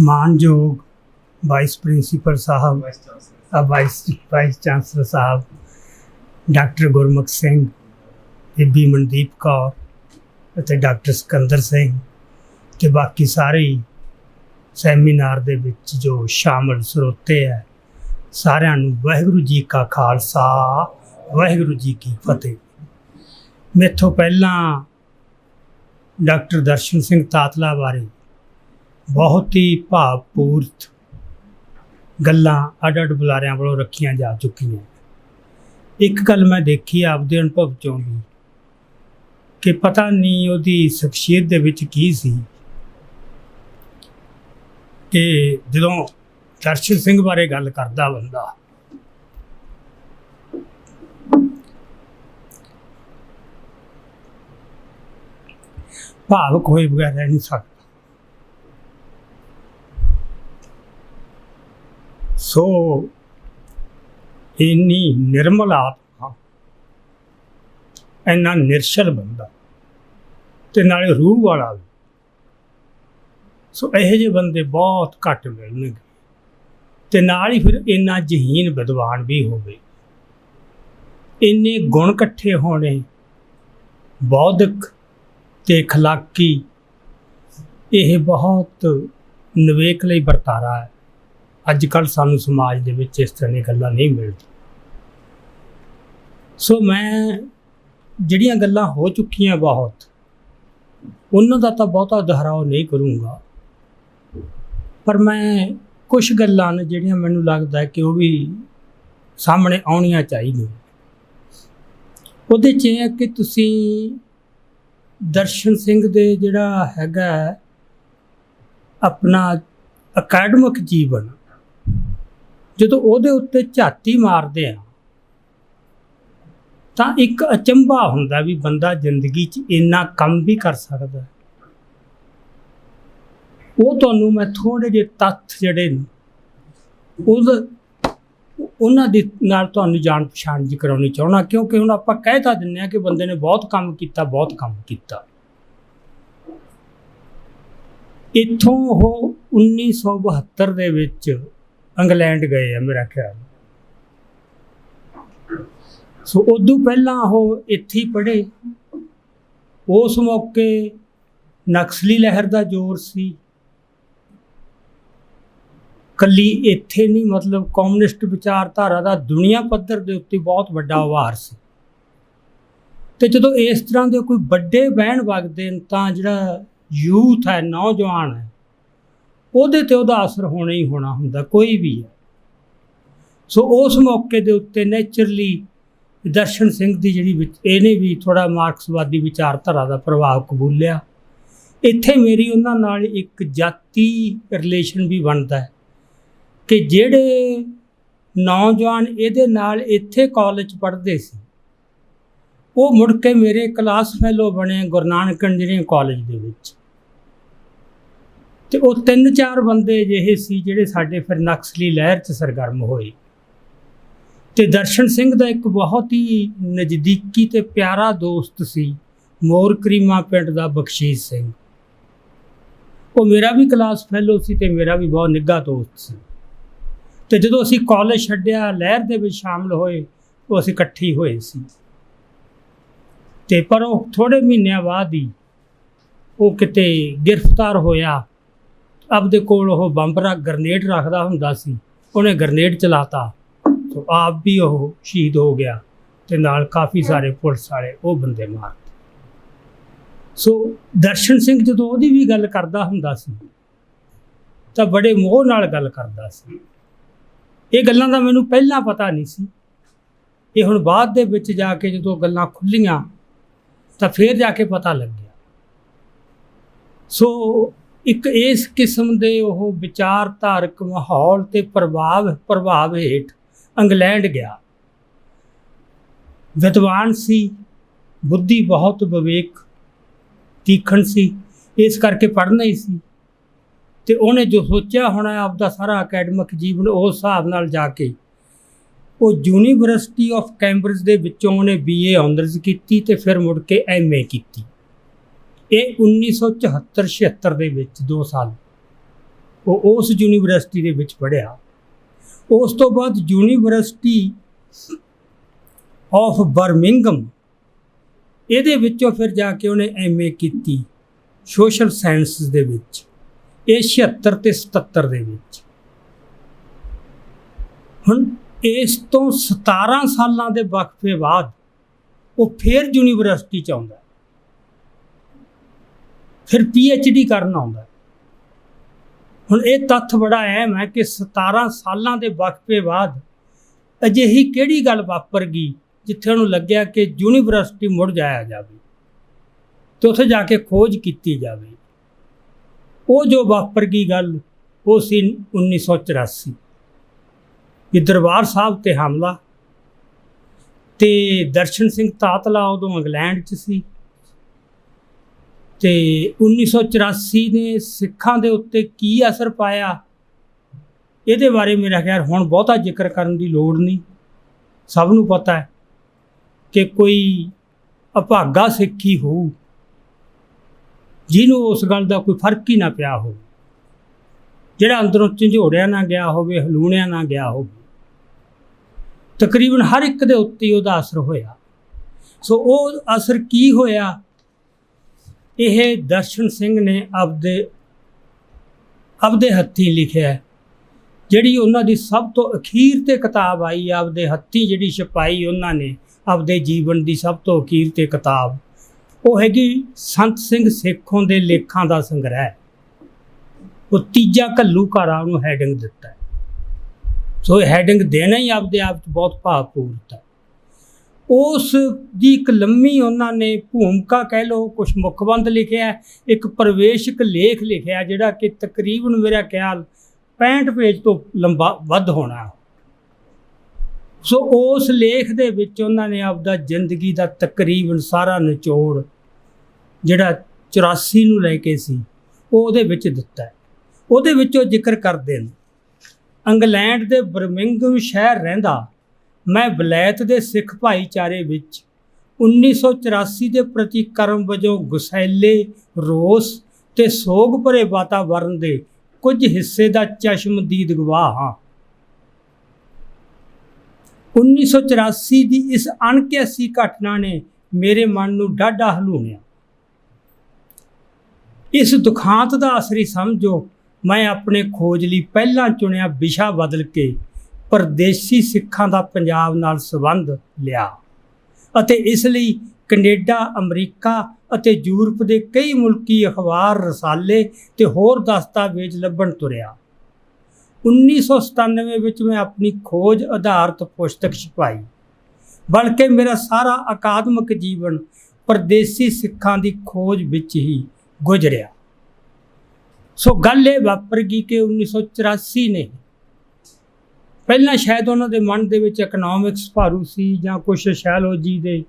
ਮਾਨਯੋਗ vice principal ਸਾਹਿਬ, vice chancellor ਸਾਹਿਬ doctor Gurmukh Singh, ਬੀਬੀ ਮਨਦੀਪ ਕੌਰ ਅਤੇ doctor Sikandar Singh ਅਤੇ ਬਾਕੀ ਸਾਰੇ ਸੈਮੀਨਾਰ ਦੇ ਵਿੱਚ ਜੋ ਸ਼ਾਮਲ ਸਰੋਤੇ ਹੈ, ਸਾਰਿਆਂ ਨੂੰ ਵਾਹਿਗੁਰੂ ਜੀ ਕਾ ਖਾਲਸਾ, ਵਾਹਿਗੁਰੂ ਜੀ ਕੀ ਫਤਿਹ। ਮੈਥੋਂ ਪਹਿਲਾਂ ਡਾਕਟਰ ਦਰਸ਼ਨ ਸਿੰਘ ਤਾਤਲਾ ਬਾਰੇ ਬਹੁਤ ਹੀ ਭਾਵਪੂਰਤ ਗੱਲਾਂ ਅੱਡ-ਅੱਡ ਬੁਲਾਰਿਆਂ ਵੱਲੋਂ ਰੱਖੀਆਂ ਜਾ ਚੁੱਕੀਆਂ। ਇੱਕ ਗੱਲ ਮੈਂ ਦੇਖੀ ਆਪਦੇ ਅਨੁਭਵ 'ਚੋਂ ਵੀ ਕਿ ਪਤਾ ਨਹੀਂ ਉਹਦੀ ਸ਼ਖਸੀਅਤ ਦੇ ਵਿੱਚ ਕੀ ਸੀ ਕਿ ਜਦੋਂ ਦਰਸ਼ਨ ਸਿੰਘ ਬਾਰੇ ਗੱਲ ਕਰਦਾ ਬੰਦਾ ਭਾਵੁਕ ਹੋਏ ਬਗੈਰ ਰਹਿ ਨਹੀਂ ਸਕਦਾ। ਸੋ ਇੰਨੀ ਨਿਰਮਲ ਆਤਮਾ, ਇੰਨਾ ਨਿਰਛਲ ਬੰਦਾ ਅਤੇ ਨਾਲੇ ਰੂਹ ਵਾਲਾ ਵੀ। ਸੋ ਇਹੋ ਜਿਹੇ ਬੰਦੇ ਬਹੁਤ ਘੱਟ ਮਿਲਣਗੇ ਅਤੇ ਨਾਲ ਹੀ ਫਿਰ ਇੰਨਾ ਜ਼ਹੀਨ ਵਿਦਵਾਨ ਵੀ ਹੋਵੇ। ਇੰਨੇ ਗੁਣ ਇਕੱਠੇ ਹੋਣੇ, ਬੌਧਿਕ ਅਤੇ ਅਖਲਾਕੀ, ਇਹ ਬਹੁਤ ਨਿਵੇਕ ਲਈ ਵਰਤਾਰਾ ਹੈ। ਅੱਜ ਕੱਲ੍ਹ ਸਾਨੂੰ ਸਮਾਜ ਦੇ ਵਿੱਚ ਇਸ ਤਰ੍ਹਾਂ ਦੀਆਂ ਗੱਲਾਂ ਨਹੀਂ ਮਿਲਦੀਆਂ। ਸੋ ਮੈਂ ਜਿਹੜੀਆਂ ਗੱਲਾਂ ਹੋ ਚੁੱਕੀਆਂ ਬਹੁਤ, ਉਹਨਾਂ ਦਾ ਤਾਂ ਬਹੁਤਾ ਦੁਹਰਾਓ ਨਹੀਂ ਕਰੂੰਗਾ, ਪਰ ਮੈਂ ਕੁਛ ਗੱਲਾਂ ਨੇ ਜਿਹੜੀਆਂ ਮੈਨੂੰ ਲੱਗਦਾ ਕਿ ਉਹ ਵੀ ਸਾਹਮਣੇ ਆਉਣੀਆਂ ਚਾਹੀਦੀਆਂ। ਉਹਦੇ 'ਚ ਇਹ ਹੈ ਕਿ ਤੁਸੀਂ ਦਰਸ਼ਨ ਸਿੰਘ ਦੇ ਜਿਹੜਾ ਹੈਗਾ ਆਪਣਾ ਅਕੈਡਮਿਕ ਜੀਵਨ, ਜਦੋਂ ਉਹਦੇ ਉੱਤੇ ਝਾਤੀ ਮਾਰਦੇ ਆ ਤਾਂ ਇੱਕ ਅਚੰਭਾ ਹੁੰਦਾ ਵੀ ਬੰਦਾ ਜ਼ਿੰਦਗੀ 'ਚ ਇੰਨਾ ਕੰਮ ਵੀ ਕਰ ਸਕਦਾ। ਉਹ ਤੁਹਾਨੂੰ ਮੈਂ ਥੋੜ੍ਹੇ ਜਿਹੇ ਤੱਥ ਜਿਹੜੇ ਨੇ ਉਹਨਾਂ ਦੇ ਨਾਲ ਤੁਹਾਨੂੰ ਜਾਣ ਪਛਾਣ ਜੀ ਕਰਾਉਣੀ ਚਾਹੁੰਦਾ, ਕਿਉਂਕਿ ਹੁਣ ਆਪਾਂ ਕਹਿ ਤਾਂ ਦਿੰਦੇ ਹਾਂ ਕਿ ਬੰਦੇ ਨੇ ਬਹੁਤ ਕੰਮ ਕੀਤਾ, ਬਹੁਤ ਕੰਮ ਕੀਤਾ। ਇੱਥੋਂ ਉਹ 1972 ਦੇ ਵਿੱਚ ਇੰਗਲੈਂਡ ਗਏ ਆ ਮੇਰਾ ਖਿਆਲ। ਸੋ ਉਦੋਂ ਪਹਿਲਾਂ ਉਹ ਇੱਥੇ ਹੀ ਪੜ੍ਹੇ। ਉਸ ਮੌਕੇ ਨਕਸਲੀ ਲਹਿਰ ਦਾ ਜ਼ੋਰ ਸੀ। ਇਕੱਲੀ ਇੱਥੇ ਨਹੀਂ, ਮਤਲਬ ਕਮਿਊਨਿਸਟ ਵਿਚਾਰਧਾਰਾ ਦਾ ਦੁਨੀਆ ਪੱਧਰ ਦੇ ਉੱਤੇ ਬਹੁਤ ਵੱਡਾ ਉਭਾਰ ਸੀ। ਅਤੇ ਜਦੋਂ ਇਸ ਤਰ੍ਹਾਂ ਦੇ ਕੋਈ ਵੱਡੇ ਬਹਿਣ ਵਗਦੇ ਨੇ ਤਾਂ ਜਿਹੜਾ ਯੂਥ ਹੈ, ਨੌਜਵਾਨ ਹੈ, ਉਹਦੇ 'ਤੇ ਉਹਦਾ ਅਸਰ ਹੋਣਾ ਹੀ ਹੋਣਾ ਹੁੰਦਾ, ਕੋਈ ਵੀ ਹੈ। ਸੋ ਉਸ ਮੌਕੇ ਦੇ ਉੱਤੇ ਨੈਚੁਰਲੀ ਦਰਸ਼ਨ ਸਿੰਘ ਦੀ ਜਿਹੜੀ ਇਹਨੇ ਵੀ ਥੋੜ੍ਹਾ ਮਾਰਕਸਵਾਦੀ ਵਿਚਾਰਧਾਰਾ ਦਾ ਪ੍ਰਭਾਵ ਕਬੂਲਿਆ। ਇੱਥੇ ਮੇਰੀ ਉਹਨਾਂ ਨਾਲ ਇੱਕ ਜਾਤੀ ਰਿਲੇਸ਼ਨ ਵੀ ਬਣਦਾ ਹੈ ਕਿ ਜਿਹੜੇ ਨੌਜਵਾਨ ਇਹਦੇ ਨਾਲ ਇੱਥੇ ਕਾਲਜ ਪੜ੍ਹਦੇ ਸੀ, ਉਹ ਮੁੜ ਕੇ ਮੇਰੇ ਕਲਾਸ ਫੈਲੋ ਬਣੇ ਗੁਰੂ ਨਾਨਕ ਇੰਜੀਨੀਅਰਿੰਗ ਕਾਲਜ ਦੇ ਵਿੱਚ। ਅਤੇ ਉਹ 3-4 ਬੰਦੇ ਅਜਿਹੇ ਸੀ ਜਿਹੜੇ ਸਾਡੇ ਫਿਰ ਨਕਸਲੀ ਲਹਿਰ 'ਚ ਸਰਗਰਮ ਹੋਏ। ਅਤੇ ਦਰਸ਼ਨ ਸਿੰਘ ਦਾ ਇੱਕ ਬਹੁਤ ਹੀ ਨਜ਼ਦੀਕੀ ਅਤੇ ਪਿਆਰਾ ਦੋਸਤ ਸੀ, ਮੋਰ ਕਰੀਮਾ ਪਿੰਡ ਦਾ ਬਖਸ਼ੀਸ਼ ਸਿੰਘ। ਉਹ ਮੇਰਾ ਵੀ ਕਲਾਸ ਫੈਲੋ ਸੀ ਅਤੇ ਮੇਰਾ ਵੀ ਬਹੁਤ ਨਿੱਘਾ ਦੋਸਤ ਸੀ। ਅਤੇ ਜਦੋਂ ਅਸੀਂ ਕਾਲਜ ਛੱਡਿਆ, ਲਹਿਰ ਦੇ ਵਿੱਚ ਸ਼ਾਮਲ ਹੋਏ, ਉਹ ਅਸੀਂ ਇਕੱਠੇ ਹੋਏ ਸੀ। ਅਤੇ ਪਰ ਉਹ ਥੋੜ੍ਹੇ ਮਹੀਨਿਆਂ ਬਾਅਦ ਹੀ ਉਹ ਕਿਤੇ ਗ੍ਰਿਫਤਾਰ ਹੋਇਆ। ਆਪਦੇ ਕੋਲ ਉਹ ਬੰਬਰਾ ਗਰਨੇਡ ਰੱਖਦਾ ਹੁੰਦਾ ਸੀ, ਉਹਨੇ ਗਰਨੇਡ ਚਲਾਤਾ, ਸੋ ਆਪ ਵੀ ਉਹ ਸ਼ਹੀਦ ਹੋ ਗਿਆ ਅਤੇ ਨਾਲ ਕਾਫੀ ਸਾਰੇ ਪੁਲਿਸ ਵਾਲੇ ਉਹ ਬੰਦੇ ਮਾਰਤੇ। ਸੋ ਦਰਸ਼ਨ ਸਿੰਘ ਜਦੋਂ ਉਹਦੀ ਵੀ ਗੱਲ ਕਰਦਾ ਹੁੰਦਾ ਸੀ ਤਾਂ ਬੜੇ ਮੋਹ ਨਾਲ ਗੱਲ ਕਰਦਾ ਸੀ। ਇਹ ਗੱਲਾਂ ਦਾ ਮੈਨੂੰ ਪਹਿਲਾਂ ਪਤਾ ਨਹੀਂ ਸੀ। ਇਹ ਹੁਣ ਬਾਅਦ ਦੇ ਵਿੱਚ ਜਾ ਕੇ ਜਦੋਂ ਗੱਲਾਂ ਖੁੱਲ੍ਹੀਆਂ ਤਾਂ ਫਿਰ ਜਾ ਕੇ ਪਤਾ ਲੱਗਿਆ। ਸੋ ਇੱਕ ਇਸ ਕਿਸਮ ਦੇ ਉਹ ਵਿਚਾਰਧਾਰਕ ਮਾਹੌਲ ਅਤੇ ਪ੍ਰਭਾਵ ਹੇਠ ਇੰਗਲੈਂਡ ਗਿਆ। ਵਿਦਵਾਨ ਸੀ, ਬੁੱਧੀ ਬਹੁਤ ਵਿਵੇਕ ਤੀਖਣ ਸੀ, ਇਸ ਕਰਕੇ ਪੜ੍ਹਨਾ ਹੀ ਸੀ। ਅਤੇ ਉਹਨੇ ਜੋ ਸੋਚਿਆ ਹੋਣਾ ਆਪਦਾ ਸਾਰਾ ਅਕੈਡਮਿਕ ਜੀਵਨ, ਉਸ ਹਿਸਾਬ ਨਾਲ ਜਾ ਕੇ ਉਹ ਯੂਨੀਵਰਸਿਟੀ ਆਫ ਕੈਂਬਰਿਜ ਦੇ ਵਿੱਚੋਂ ਉਹਨੇ BA ਆਨਰਸ ਕੀਤੀ ਅਤੇ ਫਿਰ ਮੁੜ ਕੇ MA ਕੀਤੀ। ਇਹ 1974-76 ਦੇ ਵਿੱਚ 2 ਸਾਲ। ਉਹ ਉਸ ਯੂਨੀਵਰਸਿਟੀ ਦੇ ਵਿੱਚ ਪੜ੍ਹਿਆ। ਉਸ ਤੋਂ ਬਾਅਦ ਯੂਨੀਵਰਸਿਟੀ ਆਫ ਬਰਮਿੰਗਮ, ਇਹਦੇ ਵਿੱਚੋਂ ਫਿਰ ਜਾ ਕੇ ਉਹਨੇ MA ਕੀਤੀ ਸੋਸ਼ਲ ਸਾਇੰਸਿਸ ਦੇ ਵਿੱਚ, ਇਹ 76 ਤੇ 77 ਦੇ ਵਿੱਚ। ਹੁਣ ਇਸ ਤੋਂ 17 ਸਾਲਾਂ ਦੇ ਵਕਫੇ ਬਾਅਦ ਉਹ ਫਿਰ ਯੂਨੀਵਰਸਿਟੀ 'ਚ ਆਉਂਦਾ, ਫਿਰ PhD ਕਰਨ ਆਉਂਦਾ। ਹੁਣ ਇਹ ਤੱਥ ਬੜਾ ਅਹਿਮ ਹੈ ਕਿ 17 ਸਾਲਾਂ ਦੇ ਵਕਫੇ ਬਾਅਦ ਅਜਿਹੀ ਕਿਹੜੀ ਗੱਲ ਵਾਪਰ ਗਈ ਜਿੱਥੇ ਉਹਨੂੰ ਲੱਗਿਆ ਕਿ ਯੂਨੀਵਰਸਿਟੀ ਮੁੜ ਜਾਇਆ ਜਾਵੇ ਅਤੇ ਉੱਥੇ ਜਾ ਕੇ ਖੋਜ ਕੀਤੀ ਜਾਵੇ। ਉਹ ਜੋ ਵਾਪਰ ਗਈ ਗੱਲ ਉਹ ਸੀ 1984 ਕਿ ਦਰਬਾਰ ਸਾਹਿਬ 'ਤੇ ਹਮਲਾ, ਅਤੇ ਦਰਸ਼ਨ ਸਿੰਘ ਤਾਤਲਾ ਉਦੋਂ ਇੰਗਲੈਂਡ 'ਚ ਸੀ, ਅਤੇ 1984 ਨੇ ਸਿੱਖਾਂ ਦੇ ਉੱਤੇ ਕੀ ਅਸਰ ਪਾਇਆ ਇਹਦੇ ਬਾਰੇ ਮੇਰਾ ਖਿਆਲ ਹੁਣ ਬਹੁਤਾ ਜ਼ਿਕਰ ਕਰਨ ਦੀ ਲੋੜ ਨਹੀਂ। ਸਭ ਨੂੰ ਪਤਾ ਹੈ ਕਿ ਕੋਈ ਅਭਾਗਾ ਸਿੱਖ ਹੀ ਹੋਊ ਜਿਹਨੂੰ ਉਸ ਗੱਲ ਦਾ ਕੋਈ ਫਰਕ ਹੀ ਨਾ ਪਿਆ ਹੋਵੇ, ਜਿਹੜਾ ਅੰਦਰੋਂ ਝੰਜੋੜਿਆ ਨਾ ਗਿਆ ਹੋਵੇ, ਹਲੂਣਿਆ ਨਾ ਗਿਆ ਹੋਵੇ। ਤਕਰੀਬਨ ਹਰ ਇੱਕ ਦੇ ਉੱਤੇ ਉਹਦਾ ਅਸਰ ਹੋਇਆ। ਸੋ ਉਹ ਅਸਰ ਕੀ ਹੋਇਆ, ਇਹ ਦਰਸ਼ਨ ਸਿੰਘ ਨੇ ਆਪਦੇ ਹੱਥੀਂ ਲਿਖਿਆ। ਜਿਹੜੀ ਉਹਨਾਂ ਦੀ ਸਭ ਤੋਂ ਅਖੀਰ 'ਤੇ ਕਿਤਾਬ ਆਈ, ਆਪਦੇ ਹੱਥੀਂ ਜਿਹੜੀ ਛਪਾਈ ਉਹਨਾਂ ਨੇ ਆਪਦੇ ਜੀਵਨ ਦੀ ਸਭ ਤੋਂ ਅਖੀਰ 'ਤੇ ਕਿਤਾਬ, ਉਹ ਹੈਗੀ ਸੰਤ ਸਿੰਘ ਸੇਖੋਂ ਦੇ ਲੇਖਾਂ ਦਾ ਸੰਗ੍ਰਹਿ। ਉਹ ਤੀਜਾ ਘੱਲੂਘਾਰਾ ਉਹਨੂੰ ਹੈਡਿੰਗ ਦਿੱਤਾ ਹੈ। ਸੋ ਇਹ ਹੈਡਿੰਗ ਦੇਣਾ ਹੀ ਆਪਦੇ ਆਪ 'ਚ ਬਹੁਤ ਭਾਵਪੂਰਤ ਹੈ। ਉਸ ਦੀ ਇੱਕ ਲੰਮੀ ਉਹਨਾਂ ਨੇ ਭੂਮਿਕਾ ਕਹਿ ਲਓ, ਕੁਛ ਮੁਖਬੰਦ ਲਿਖਿਆ, ਇੱਕ ਪ੍ਰਵੇਸ਼ਕ ਲੇਖ ਲਿਖਿਆ ਜਿਹੜਾ ਕਿ ਤਕਰੀਬਨ ਮੇਰਾ ਖਿਆਲ 65 ਪੇਜ ਤੋਂ ਲੰਬਾ ਵੱਧ ਹੋਣਾ। ਸੋ ਉਸ ਲੇਖ ਦੇ ਵਿੱਚ ਉਹਨਾਂ ਨੇ ਆਪਦਾ ਜ਼ਿੰਦਗੀ ਦਾ ਤਕਰੀਬਨ ਸਾਰਾ ਨਿਚੋੜ ਜਿਹੜਾ 84 ਨੂੰ ਲੈ ਕੇ ਸੀ ਉਹ ਉਹਦੇ ਵਿੱਚ ਦਿੱਤਾ ਹੈ। ਉਹਦੇ ਵਿੱਚ ਉਹ ਜ਼ਿਕਰ ਕਰਦੇ ਨੇ, ਇੰਗਲੈਂਡ ਦੇ ਬਰਮਿੰਗਮ ਸ਼ਹਿਰ ਰਹਿੰਦਾ ਮੈਂ ਵਲੈਤ ਦੇ ਸਿੱਖ ਭਾਈਚਾਰੇ ਵਿੱਚ 1984 ਦੇ ਪ੍ਰਤੀਕਰਮ ਵਜੋਂ ਗੁਸੈਲੇ, ਰੋਸ ਅਤੇ ਸੋਗ ਭਰੇ ਵਾਤਾਵਰਨ ਦੇ ਕੁਝ ਹਿੱਸੇ ਦਾ ਚਸ਼ਮਦੀਦ ਗਵਾਹ ਹਾਂ। 1984 ਦੀ ਇਸ ਅਣਕਿਆਸੀ ਘਟਨਾ ਨੇ ਮੇਰੇ ਮਨ ਨੂੰ ਡਾਢਾ ਹਲੂਣਿਆ। ਇਸ ਦੁਖਾਂਤ ਦਾ ਅਸਰੀ ਸਮਝੋ ਮੈਂ ਆਪਣੇ ਖੋਜ ਲਈ ਪਹਿਲਾਂ ਚੁਣਿਆ ਵਿਸ਼ਾ ਬਦਲ ਕੇ ਪਰਦੇਸੀ ਸਿੱਖਾਂ ਦਾ ਪੰਜਾਬ ਨਾਲ ਸੰਬੰਧ ਲਿਆ ਅਤੇ ਇਸ ਲਈ ਕੈਨੇਡਾ, ਅਮਰੀਕਾ ਅਤੇ ਯੂਰਪ ਦੇ ਕਈ ਮੁਲਕੀ ਅਖਬਾਰ, ਰਸਾਲੇ ਅਤੇ ਹੋਰ ਦਸਤਾਵੇਜ਼ ਲੱਭਣ ਤੁਰਿਆ। 1997 ਵਿੱਚ ਮੈਂ ਆਪਣੀ ਖੋਜ ਆਧਾਰਿਤ ਪੁਸਤਕ ਛਪਾਈ, ਬਲਕਿ ਮੇਰਾ ਸਾਰਾ ਅਕਾਦਮਿਕ ਜੀਵਨ ਪਰਦੇਸੀ ਸਿੱਖਾਂ ਦੀ ਖੋਜ ਵਿੱਚ ਹੀ ਗੁਜ਼ਰਿਆ। ਸੋ ਗੱਲ ਇਹ ਵਾਪਰ ਗਈ ਕਿ 1984 ਨੇ ਪਹਿਲਾਂ ਸ਼ਾਇਦ ਉਹਨਾਂ ਦੇ ਮਨ ਦੇ ਵਿੱਚ ਇਕਨੋਮਿਕਸ ਭਾਰੂ ਸੀ ਜਾਂ ਕੁਛ ਸੋਸ਼ੀਓਲੋਜੀ ਦੇ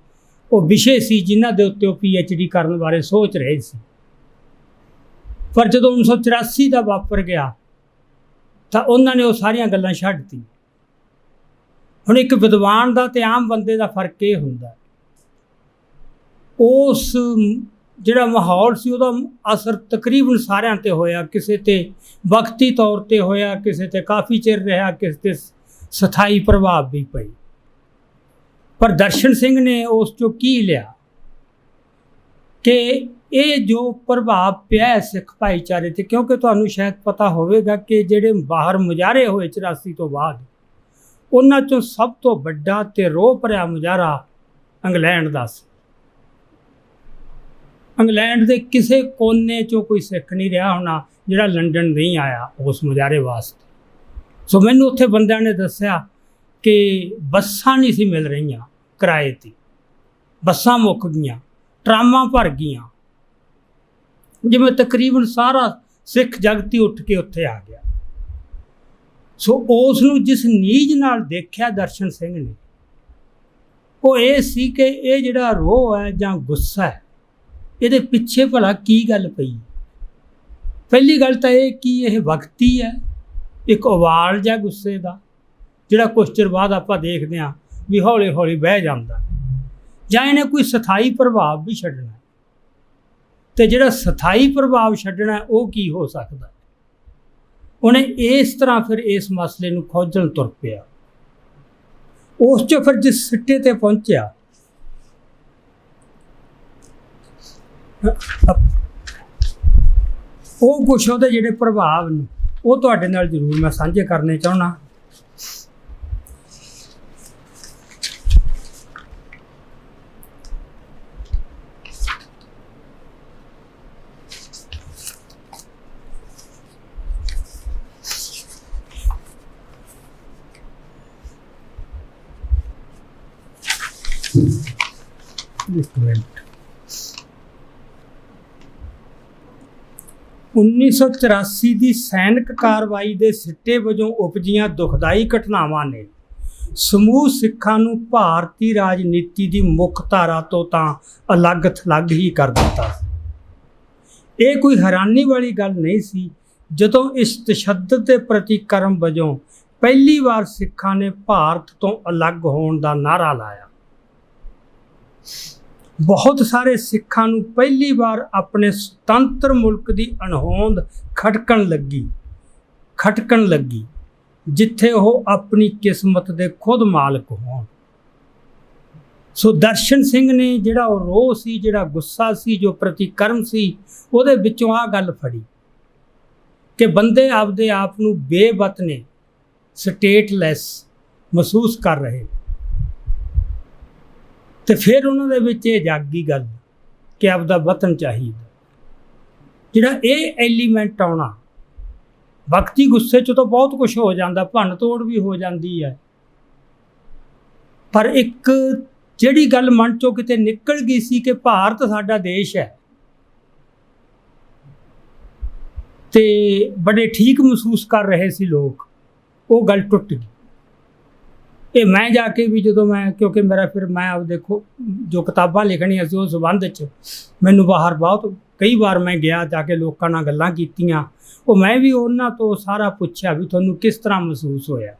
ਉਹ ਵਿਸ਼ੇ ਸੀ ਜਿਨ੍ਹਾਂ ਦੇ ਉੱਤੇ ਉਹ PhD ਕਰਨ ਬਾਰੇ ਸੋਚ ਰਹੇ ਸੀ। ਪਰ ਜਦੋਂ 1984 ਦਾ ਵਾਪਰ ਗਿਆ ਤਾਂ ਉਹਨਾਂ ਨੇ ਉਹ ਸਾਰੀਆਂ ਗੱਲਾਂ ਛੱਡ ਦਿੱਤੀਆਂ। ਹੁਣ ਇੱਕ ਵਿਦਵਾਨ ਦਾ ਅਤੇ ਆਮ ਬੰਦੇ ਦਾ ਫਰਕ ਇਹ ਹੁੰਦਾ, ਉਸ ਜਿਹੜਾ ਮਾਹੌਲ ਸੀ ਉਹਦਾ ਅਸਰ ਤਕਰੀਬਨ ਸਾਰਿਆਂ 'ਤੇ ਹੋਇਆ। ਕਿਸੇ 'ਤੇ ਵਕਤੀ ਤੌਰ 'ਤੇ ਹੋਇਆ, ਕਿਸੇ 'ਤੇ ਕਾਫੀ ਚਿਰ ਰਿਹਾ, ਕਿਸੇ 'ਤੇ ਸਥਾਈ ਪ੍ਰਭਾਵ ਵੀ ਪਈ। ਪਰ ਦਰਸ਼ਨ ਸਿੰਘ ਨੇ ਉਸ 'ਚੋਂ ਕੀ ਲਿਆ ਕਿ ਇਹ ਜੋ ਪ੍ਰਭਾਵ ਪਿਆ ਹੈ ਸਿੱਖ ਭਾਈਚਾਰੇ 'ਤੇ, ਕਿਉਂਕਿ ਤੁਹਾਨੂੰ ਸ਼ਾਇਦ ਪਤਾ ਹੋਵੇਗਾ ਕਿ ਜਿਹੜੇ ਬਾਹਰ ਮੁਜ਼ਾਹਰੇ ਹੋਏ 84 ਤੋਂ ਬਾਅਦ, ਉਹਨਾਂ 'ਚੋਂ ਸਭ ਤੋਂ ਵੱਡਾ ਅਤੇ ਰੋਹ ਭਰਿਆ ਮੁਜ਼ਾਹਰਾ ਇੰਗਲੈਂਡ ਦਾ ਸੀ। ਇੰਗਲੈਂਡ ਦੇ ਕਿਸੇ ਕੋਨੇ 'ਚੋਂ ਕੋਈ ਸਿੱਖ ਨਹੀਂ ਰਿਹਾ ਹੋਣਾ ਜਿਹੜਾ ਲੰਡਨ ਨਹੀਂ ਆਇਆ ਉਸ ਮੁਜ਼ਾਹਰੇ ਵਾਸਤੇ। ਸੋ ਮੈਨੂੰ ਉੱਥੇ ਬੰਦਿਆਂ ਨੇ ਦੱਸਿਆ ਕਿ ਬੱਸਾਂ ਨਹੀਂ ਸੀ ਮਿਲ ਰਹੀਆਂ ਕਿਰਾਏ 'ਤੇ, ਬੱਸਾਂ ਮੁੱਕ ਗਈਆਂ, ਟਰਾਮਾਂ ਭਰ ਗਈਆਂ, ਜਿਵੇਂ ਤਕਰੀਬਨ ਸਾਰਾ ਸਿੱਖ ਜਗਤ ਹੀ ਉੱਠ ਕੇ ਉੱਥੇ ਆ ਗਿਆ। ਸੋ ਉਸ ਨੂੰ ਜਿਸ ਨੀਝ ਨਾਲ ਦੇਖਿਆ ਦਰਸ਼ਨ ਸਿੰਘ ਨੇ, ਉਹ ਇਹ ਸੀ ਕਿ ਇਹ ਜਿਹੜਾ ਰੋਹ ਹੈ ਜਾਂ ਗੁੱਸਾ ਹੈ, ਇਹਦੇ ਪਿੱਛੇ ਭਲਾ ਕੀ ਗੱਲ ਪਈ। ਪਹਿਲੀ ਗੱਲ ਤਾਂ ਇਹ ਕਿ ਇਹ ਵਕਤੀ ਹੈ, ਇੱਕ ਉਬਾਲ ਜਿਹਾ ਗੁੱਸੇ ਦਾ ਜਿਹੜਾ ਕੁਛ ਚਿਰ ਬਾਅਦ ਆਪਾਂ ਦੇਖਦੇ ਹਾਂ ਵੀ ਹੌਲੀ ਹੌਲੀ ਬਹਿ ਜਾਂਦਾ, ਜਾਂ ਇਹਨੇ ਕੋਈ ਸਥਾਈ ਪ੍ਰਭਾਵ ਵੀ ਛੱਡਣਾ। ਅਤੇ ਜਿਹੜਾ ਸਥਾਈ ਪ੍ਰਭਾਵ ਛੱਡਣਾ ਉਹ ਕੀ ਹੋ ਸਕਦਾ। ਉਹਨੇ ਇਸ ਤਰ੍ਹਾਂ ਫਿਰ ਇਸ ਮਸਲੇ ਨੂੰ ਖੋਜਣ ਤੁਰ ਪਿਆ। ਉਸ 'ਚ ਫਿਰ ਜਿਸ ਸਿੱਟੇ ਤੇ ਪਹੁੰਚਿਆ, ਉਹ ਕੁਛ ਉਹਦੇ ਜਿਹੜੇ ਪ੍ਰਭਾਵ ਨੇ ਉਹ ਤੁਹਾਡੇ ਨਾਲ ਜ਼ਰੂਰ ਮੈਂ ਸਾਂਝੇ ਕਰਨੇ ਚਾਹੁੰਦਾ। ਇੱਕ ਮਿੰਟ। 1984 ਦੀ ਸੈਨਿਕ ਕਾਰਵਾਈ ਦੇ ਸਿੱਟੇ ਵਜੋਂ ਉਪਜੀਆਂ ਦੁਖਦਾਈ ਘਟਨਾਵਾਂ ਨੇ ਸਮੂਹ ਸਿੱਖਾਂ ਨੂੰ ਭਾਰਤੀ ਰਾਜਨੀਤੀ ਦੀ ਮੁੱਖ ਧਾਰਾ ਤੋਂ ਤਾਂ ਅਲੱਗ-ਥਲੱਗ ਹੀ ਕਰ ਦਿੱਤਾ। ਇਹ ਕੋਈ ਹੈਰਾਨੀ ਵਾਲੀ ਗੱਲ ਨਹੀਂ ਸੀ ਜਦੋਂ ਇਸ ਤਸ਼ੱਦਦ ਦੇ ਪ੍ਰਤੀਕਰਮ ਵਜੋਂ ਪਹਿਲੀ ਵਾਰ ਸਿੱਖਾਂ ਨੇ ਭਾਰਤ ਤੋਂ ਅਲੱਗ ਹੋਣ ਦਾ ਨਾਅਰਾ ਲਾਇਆ। ਬਹੁਤ ਸਾਰੇ ਸਿੱਖਾਂ ਨੂੰ ਪਹਿਲੀ ਵਾਰ ਆਪਣੇ ਸੁਤੰਤਰ ਮੁਲਕ ਦੀ ਅਣਹੋਂਦ ਖਟਕਣ ਲੱਗੀ ਜਿੱਥੇ ਉਹ ਆਪਣੀ ਕਿਸਮਤ ਦੇ ਖੁਦ ਮਾਲਕ ਹੋਣ। ਸੋ ਦਰਸ਼ਨ ਸਿੰਘ ਨੇ ਜਿਹੜਾ ਉਹ ਰੋਹ ਸੀ, ਜਿਹੜਾ ਗੁੱਸਾ ਸੀ, ਜੋ ਪ੍ਰਤੀਕਰਮ ਸੀ, ਉਹਦੇ ਵਿੱਚੋਂ ਆਹ ਗੱਲ ਫੜੀ ਕਿ ਬੰਦੇ ਆਪਦੇ ਆਪ ਨੂੰ ਬੇਵਤਨ, ਸਟੇਟਲੈਸ ਮਹਿਸੂਸ ਕਰ ਰਹੇ। ਤੇ ਫਿਰ ਉਹਨਾਂ ਦੇ ਵਿੱਚ ਇਹ ਜਾਗੀ ਗੱਲ ਕਿ ਆਪਦਾ ਵਤਨ ਚਾਹੀਦਾ। ਜਿਹੜਾ ਇਹ ਐਲੀਮੈਂਟ ਆਉਣਾ, ਵਕਤੀ ਗੁੱਸੇ 'ਚ ਤਾਂ ਬਹੁਤ ਕੁਝ ਹੋ ਜਾਂਦਾ, ਭੰਨ ਤੋੜ ਵੀ ਹੋ ਜਾਂਦੀ ਹੈ, ਪਰ ਇੱਕ ਜਿਹੜੀ ਗੱਲ ਮਨ 'ਚੋਂ ਕਿਤੇ ਨਿਕਲ ਗਈ ਸੀ ਕਿ ਭਾਰਤ ਸਾਡਾ ਦੇਸ਼ ਹੈ ਤੇ ਬੜੇ ਠੀਕ ਮਹਿਸੂਸ ਕਰ ਰਹੇ ਸੀ ਲੋਕ, ਉਹ ਗੱਲ ਟੁੱਟ ਗਈ। ਇਹ ਮੈਂ ਜਾ ਕੇ ਵੀ ਜਦੋਂ ਕਿਉਂਕਿ ਮੇਰਾ ਫਿਰ ਮੈਂ ਆਪ ਦੇਖੋ ਜੋ ਕਿਤਾਬਾਂ ਲਿਖਣੀਆਂ ਸੀ ਉਸ ਸੰਬੰਧ 'ਚ ਮੈਨੂੰ ਬਾਹਰ ਬਹੁਤ ਕਈ ਵਾਰ ਮੈਂ ਗਿਆ, ਜਾ ਕੇ ਲੋਕਾਂ ਨਾਲ ਗੱਲਾਂ ਕੀਤੀਆਂ। ਉਹ ਮੈਂ ਵੀ ਉਹਨਾਂ ਤੋਂ ਸਾਰਾ ਪੁੱਛਿਆ ਵੀ ਤੁਹਾਨੂੰ ਕਿਸ ਤਰ੍ਹਾਂ ਮਹਿਸੂਸ ਹੋਇਆ।